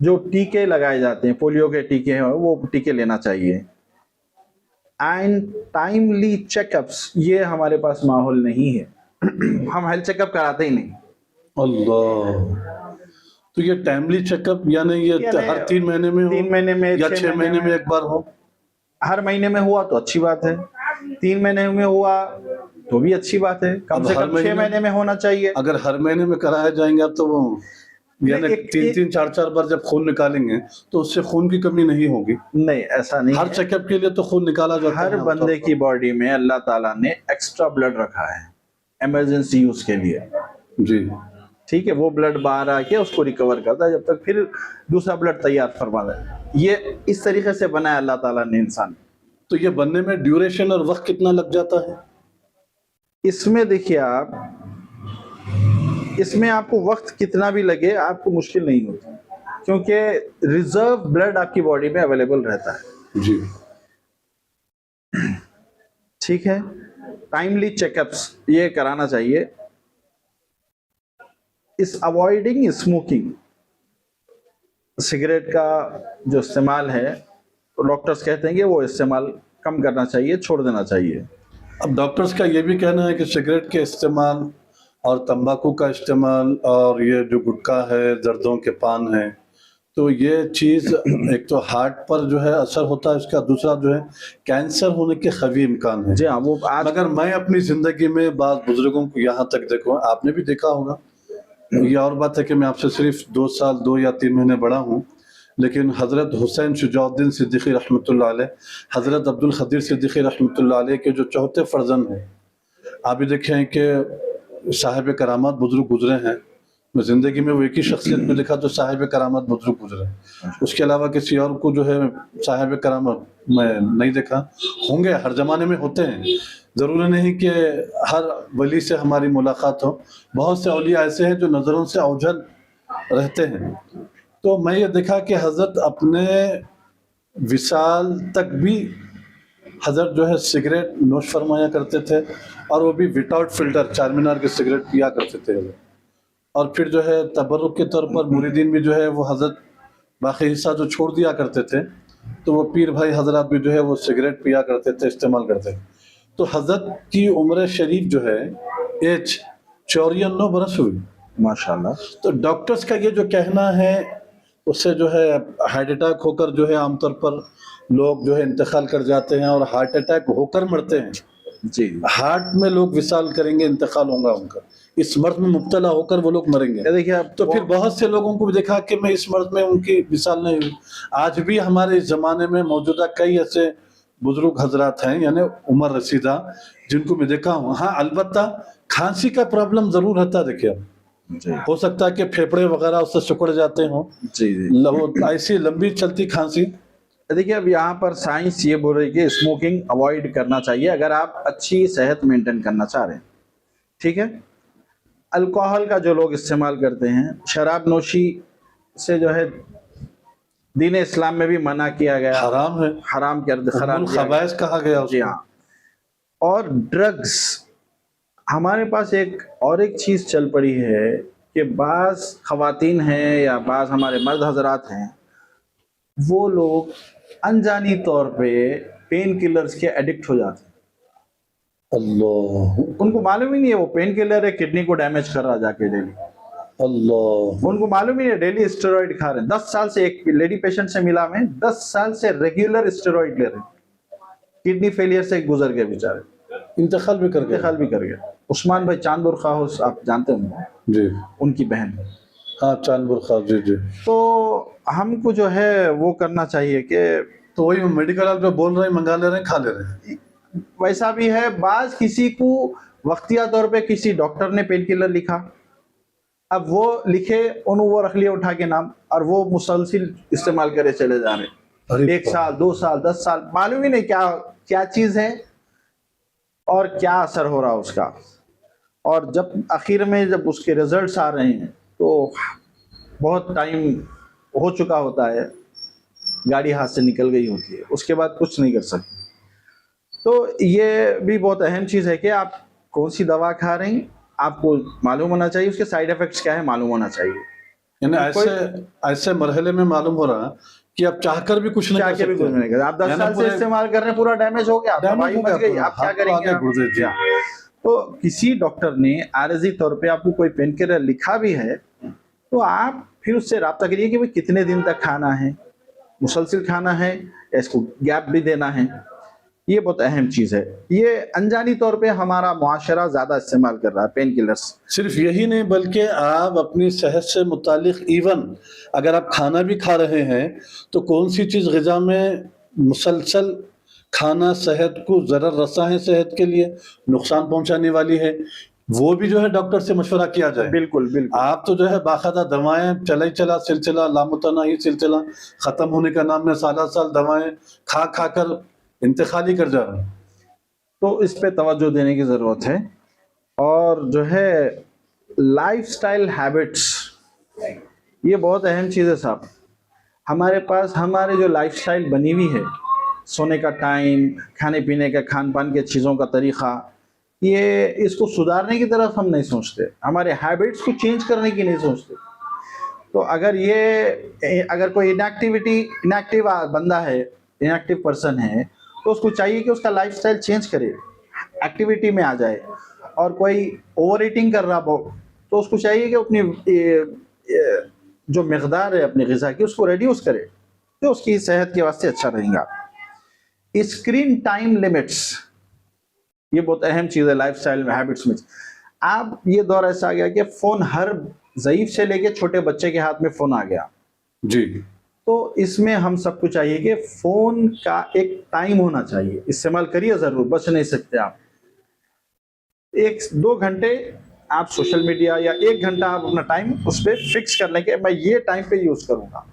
जो टीके लगाए जाते हैं, पोलियो के टीके हैं, वो टीके लेना चाहिए। एंड टाइमली चेकअप्स, ये हमारे पास माहौल नहीं है। हम हेल्थ चेकअप कराते ही नहीं। अल्लाह। तो ये टाइमली चेकअप यानी ये हर 3 महीने में हो, 3 महीने में या 6 महीने में एक बार हो। हर महीने में हुआ तो अच्छी बात है, 3 महीने में हुआ तो भी अच्छी बात है, कम से कम 6 महीने में होना चाहिए। अगर हर महीने में कराया जाएंगे तो वो यानी 3-3, 4-4 बार जब खून निकालेंगे तो उससे खून की कमी नहीं होगी। नहीं, ऐसा नहीं। हर चेकअप के लिए तो खून निकाला जाता है। हर बंदे की बॉडी में अल्लाह ताला ने एक्स्ट्रा ब्लड रखा है इमरजेंसी यूज के लिए। जी ठीक है, वो ब्लड बाहर आके उसको रिकवर करता है जब तक फिर दूसरा ब्लड तैयार फरमा दे। ये इस तरीके से बनाया अल्लाह ताला ने इंसान। तो ये बनने में ड्यूरेशन और वक्त कितना लग जाता है? इसमें देखिए आप, इसमें आपको वक्त कितना भी लगे आपको मुश्किल नहीं होती, क्योंकि रिजर्व ब्लड आपकी बॉडी में अवेलेबल रहता है। जी ठीक है। टाइमली चेकअप्स ये कराना चाहिए। इस अवॉइडिंग स्मोकिंग, सिगरेट का जो इस्तेमाल है, डॉक्टर्स कहते हैं कि वो इस्तेमाल कम करना चाहिए, छोड़ देना चाहिए। अब डॉक्टर्स का ये भी कहना है कि सिगरेट के इस्तेमाल और तंबाकू का इस्तेमाल और ये जो गुटखा है, जर्दों के पान है, तो ये चीज़ एक तो हार्ट पर जो है असर होता है इसका, दूसरा जो है कैंसर होने के खवी इम्कान है। जी हाँ, वो मगर मैं अपनी ज़िंदगी में बाज़ बुजुर्गों को यहाँ तक देखो, आपने भी देखा होगा, ये और बात है कि मैं आपसे सिर्फ 2 साल 2 या 3 महीने बड़ा हूँ, लेकिन हज़रत हुसैन शुजाउद्दीन सिद्दीकी रहमतुल्लाह अलैह, हज़रत अब्दुल खदीर सिद्दीकी रहमतुल्लाह अलैह के जो चौथे फर्जंद हैं, आप भी देखें कि साहिब करामात बुजुर्ग गुजरे हैं, मैं जिंदगी में वो एक ही शख्सियत में देखा जो साहिब करामत बुजुर्ग गुजरे, उसके अलावा किसी और को जो है साहिब करामत मैं नहीं देखा। होंगे, हर जमाने में होते हैं, ज़रूरी नहीं कि हर वली से हमारी मुलाकात हो। बहुत से औलिया ऐसे हैं जो नज़रों से ओझल रहते हैं। तो मैं ये देखा कि हज़रत अपने विसाल तक भी हज़रत जो है सिगरेट नोश फरमाया करते थे, और वो भी विदाउट फिल्टर चारमीनार की सिगरेट पिया करते थे। और फिर जो है तबर्रुक के तौर पर मुरीदीन भी जो है वो हज़रत बाकी हिस्सा जो छोड़ दिया करते थे, तो वो पीर भाई हजरत भी जो है वो सिगरेट पिया करते थे, इस्तेमाल करते थे। तो हज़रत की उम्र शरीफ जो है एज 94 बरस हुई माशाल्लाह। तो डॉक्टर्स का ये जो कहना है, उससे जो है हार्ट अटैक होकर जो है आमतौर पर लोग जो है इंतकाल कर जाते हैं, और हार्ट अटैक होकर मरते हैं। जी, हार्ट में लोग विसाल करेंगे, इंतकाल होगा उनका, इस मर्द में मुब्तला होकर वो लोग मरेंगे। देखिए आप तो फिर बहुत से लोगों को भी देखा कि मैं इस मर्द में उनकी विसाल नहीं हुई। आज भी हमारे इस ज़माने में मौजूदा कई ऐसे बुजुर्ग हजरात हैं, यानी उम्र रसीदा, जिनको मैं देखा हूँ। हाँ, अलबत्ता खांसी का प्रॉब्लम ज़रूर रहता है। देखिए, जी, हो सकता है कि फेफड़े वगैरह उससे सिकुड़ जाते हों, जी, जी। ऐसी लंबी चलती खांसी। देखिए अब यहाँ पर साइंस ये बोल रही है कि स्मोकिंग अवॉइड करना चाहिए अगर आप अच्छी सेहत मेंटेन करना चाह रहे हैं, ठीक है। अल्कोहल का जो लोग इस्तेमाल करते हैं, शराब नोशी से जो है दीन इस्लाम में भी मना किया गया, हराम है, हराम कर खराब खबाइस कहा गया जी हाँ। और ड्रग्स, हमारे पास एक और एक चीज़ चल पड़ी है कि बाज़ ख़वातीन हैं या बाज़ हमारे मर्द हजरात हैं, वो लोग अनजानी तौर पे पेन किलर्स के एडिक्ट हो जाते हैं। अल्लाह, उनको मालूम ही नहीं है वो पेन किलर है, किडनी को डैमेज कर रहा जाके डेली। अल्लाह, उनको मालूम ही नहीं है, डेली स्टेरॉइड खा रहे हैं। 10 साल से, एक लेडी पेशेंट से मिला मैं, 10 साल से रेगुलर स्टेरॉइड ले रहे हैं, किडनी फेलियर से गुजर गए बेचारे, इंतकाल भी कर गए। उस्मान भाई चांदपुर खाउस, आप जानते होंगे जी, उनकी बहन। हाँ, चांदपुर खास, जी जी। तो हमको जो है वो करना चाहिए कि, तो वही मेडिकल पे बोल रहे हैं, मंगा ले रहे हैं, खा ले रहे हैं। वैसा भी है, बाज किसी को वक्तिया तौर पे किसी डॉक्टर ने पेन किलर लिखा, अब वो लिखे उन्होंने वो रख लिया उठा के नाम, और वो मुसलसिल इस्तेमाल करे चले जा रहे। 1 साल 2 साल 10 साल, मालूम ही नहीं क्या क्या चीज़ है और क्या असर हो रहा उसका। और जब आखिर में जब उसके रिजल्ट्स आ रहे हैं तो बहुत टाइम हो चुका होता है, गाड़ी हाथ से निकल गई होती है, उसके बाद कुछ नहीं कर सकते। तो ये भी बहुत अहम चीज़ है कि आप कौन सी दवा खा रहे हैं, आपको मालूम होना चाहिए, उसके साइड इफेक्ट्स क्या है मालूम होना चाहिए। यानी ऐसे मरहले में मालूम हो रहा कि आप चाहकर भी कुछ नहीं कर सकते। आप 10 साल से इस्तेमाल कर रहे हैं, पूरा डैमेज हो गया, दवाई मच गई, आप क्या करेंगे। तो किसी डॉक्टर ने आरजी तौर पे आपको कोई पेन किलर लिखा भी है तो आप फिर उससे राब्ता करिए कि भाई कितने दिन तक खाना है, मुसलसिल खाना है या इसको गैप भी देना है। ये बहुत अहम चीज़ है। ये अनजानी तौर पे हमारा मुआशरा ज़्यादा इस्तेमाल कर रहा है पेन किलर्स। सिर्फ यही नहीं बल्कि आप अपनी सेहत से मुतालिक इवन अगर आप खाना भी खा रहे हैं तो कौन सी चीज़ ग़िज़ा में मुसलसल खाना सेहत को ज़रर रसा है, सेहत के लिए नुकसान पहुंचाने वाली है, वो भी जो है डॉक्टर से मशवरा किया जाए। बिल्कुल बिल्कुल। आप तो जो है बाकायदा दवाएं चला ही चला सिलसिला लामुतनाही सिलसिला ख़त्म होने का नाम में साल दवाएं खा खा कर इंतकाल ही कर जा रहे हैं। तो इस पे तवज्जो देने की ज़रूरत है। और जो है लाइफस्टाइल हैबिट्स, ये बहुत अहम चीज़ है साहब। हमारे पास हमारे जो लाइफस्टाइल बनी हुई है, सोने का टाइम, खाने पीने का, खान पान के चीज़ों का तरीक़ा, ये इसको सुधारने की तरफ हम नहीं सोचते, हमारे हैबिट्स को चेंज करने की नहीं सोचते। तो अगर कोई इनएक्टिव बंदा है, इनएक्टिव पर्सन है, तो उसको चाहिए कि उसका लाइफस्टाइल चेंज करे, एक्टिविटी में आ जाए। और कोई ओवर ईटिंग कर रहा हो तो उसको चाहिए कि अपनी जो मकदार है अपनी ग़िज़ा की उसको रिड्यूस करे, तो उसकी सेहत के वास्ते अच्छा रहेगा। स्क्रीन टाइम लिमिट्स, ये बहुत अहम चीज़ है लाइफस्टाइल हैबिट्स में। आप ये दौर ऐसा आ गया कि फ़ोन हर ज़ईफ़ से लेके छोटे बच्चे के हाथ में फ़ोन आ गया जी। तो इसमें हम सबको चाहिए कि फ़ोन का एक टाइम होना चाहिए, इस्तेमाल करिए ज़रूर, बच नहीं सकते आप। 1-2 घंटे आप सोशल मीडिया या 1 घंटा आप अपना टाइम उस पर फिक्स कर लें कि मैं ये टाइम पे यूज करूंगा,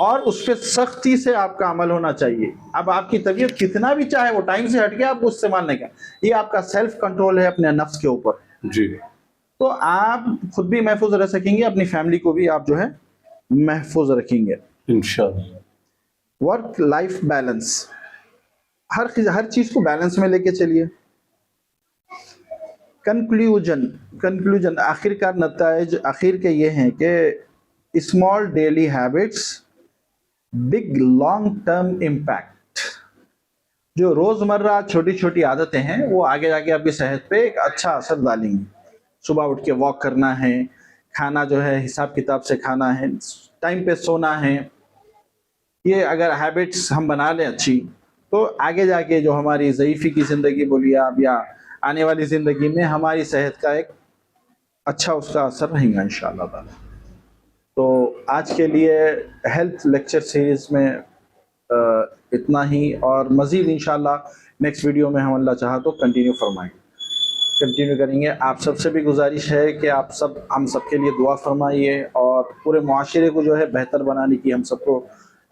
और उस पर सख्ती से आपका अमल होना चाहिए। अब आपकी तबीयत कितना भी चाहे वो टाइम से हट के आपको इस्तेमाल नहीं करना, ये आपका सेल्फ कंट्रोल है अपने नफ्स के ऊपर जी। तो आप खुद भी महफूज रह सकेंगे, अपनी फैमिली को भी आप जो है महफूज रखेंगे इंशाअल्लाह। वर्क लाइफ बैलेंस, हर चीज को बैलेंस में लेके चलिए। कंक्लूजन आखिरकार नताइज आखिर के ये हैं कि small daily habits big long term impact. जो रोजमर्रा छोटी छोटी आदतें हैं वो आगे जाके आपकी सेहत पे एक अच्छा असर डालेंगी। सुबह उठ के वॉक करना है, खाना जो है हिसाब किताब से खाना है, टाइम पे सोना है, ये अगर हैबिट्स हम बना लें अच्छी, तो आगे जाके जो हमारी ज़ईफ़ी की ज़िंदगी बोलिए आप या आने वाली ज़िंदगी में हमारी सेहत का एक अच्छा उसका असर रहेगा इंशाअल्लाह ताला। तो आज के लिए हेल्थ लेक्चर सीरीज़ में इतना ही, और मज़ीद इंशाअल्लाह नेक्स्ट वीडियो में हम अल्लाह चाहा तो कंटिन्यू करेंगे। आप सबसे भी गुजारिश है कि आप सब हम सब के लिए दुआ फरमाइए, और पूरे मुआशरे को जो है बेहतर बनाने की हम सबको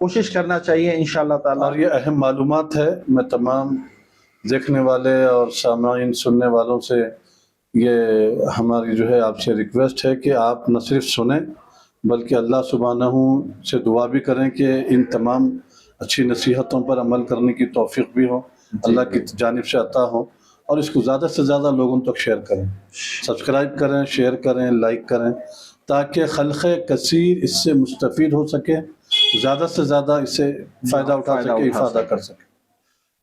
कोशिश करना चाहिए इंशाअल्लाह ताला। और ये अहम मालूमात है, मैं तमाम देखने वाले और सामाइन सुनने वालों से ये हमारी जो है आपसे रिक्वेस्ट है कि आप न सिर्फ सुने बल्कि अल्लाह सुब्हानहू से दुआ भी करें कि इन तमाम अच्छी नसीहतों पर अमल करने की तौफीक भी हो, अल्लाह की जानिब से अता हो, और इसको ज़्यादा से ज़्यादा लोगों तक शेयर करें, सब्सक्राइब करें, शेयर करें, लाइक करें, ताकि खल्क़े कसीर इससे मुस्तफ़ीद हो सके, ज़्यादा से ज़्यादा इससे फ़ायदा उठा सके, इफ़ादा कर सके।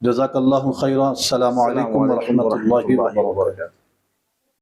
जज़ाकल्लाहु खैरा। अस्सलामु अलैकुम व रहमतुल्लाहि व बरकातहू।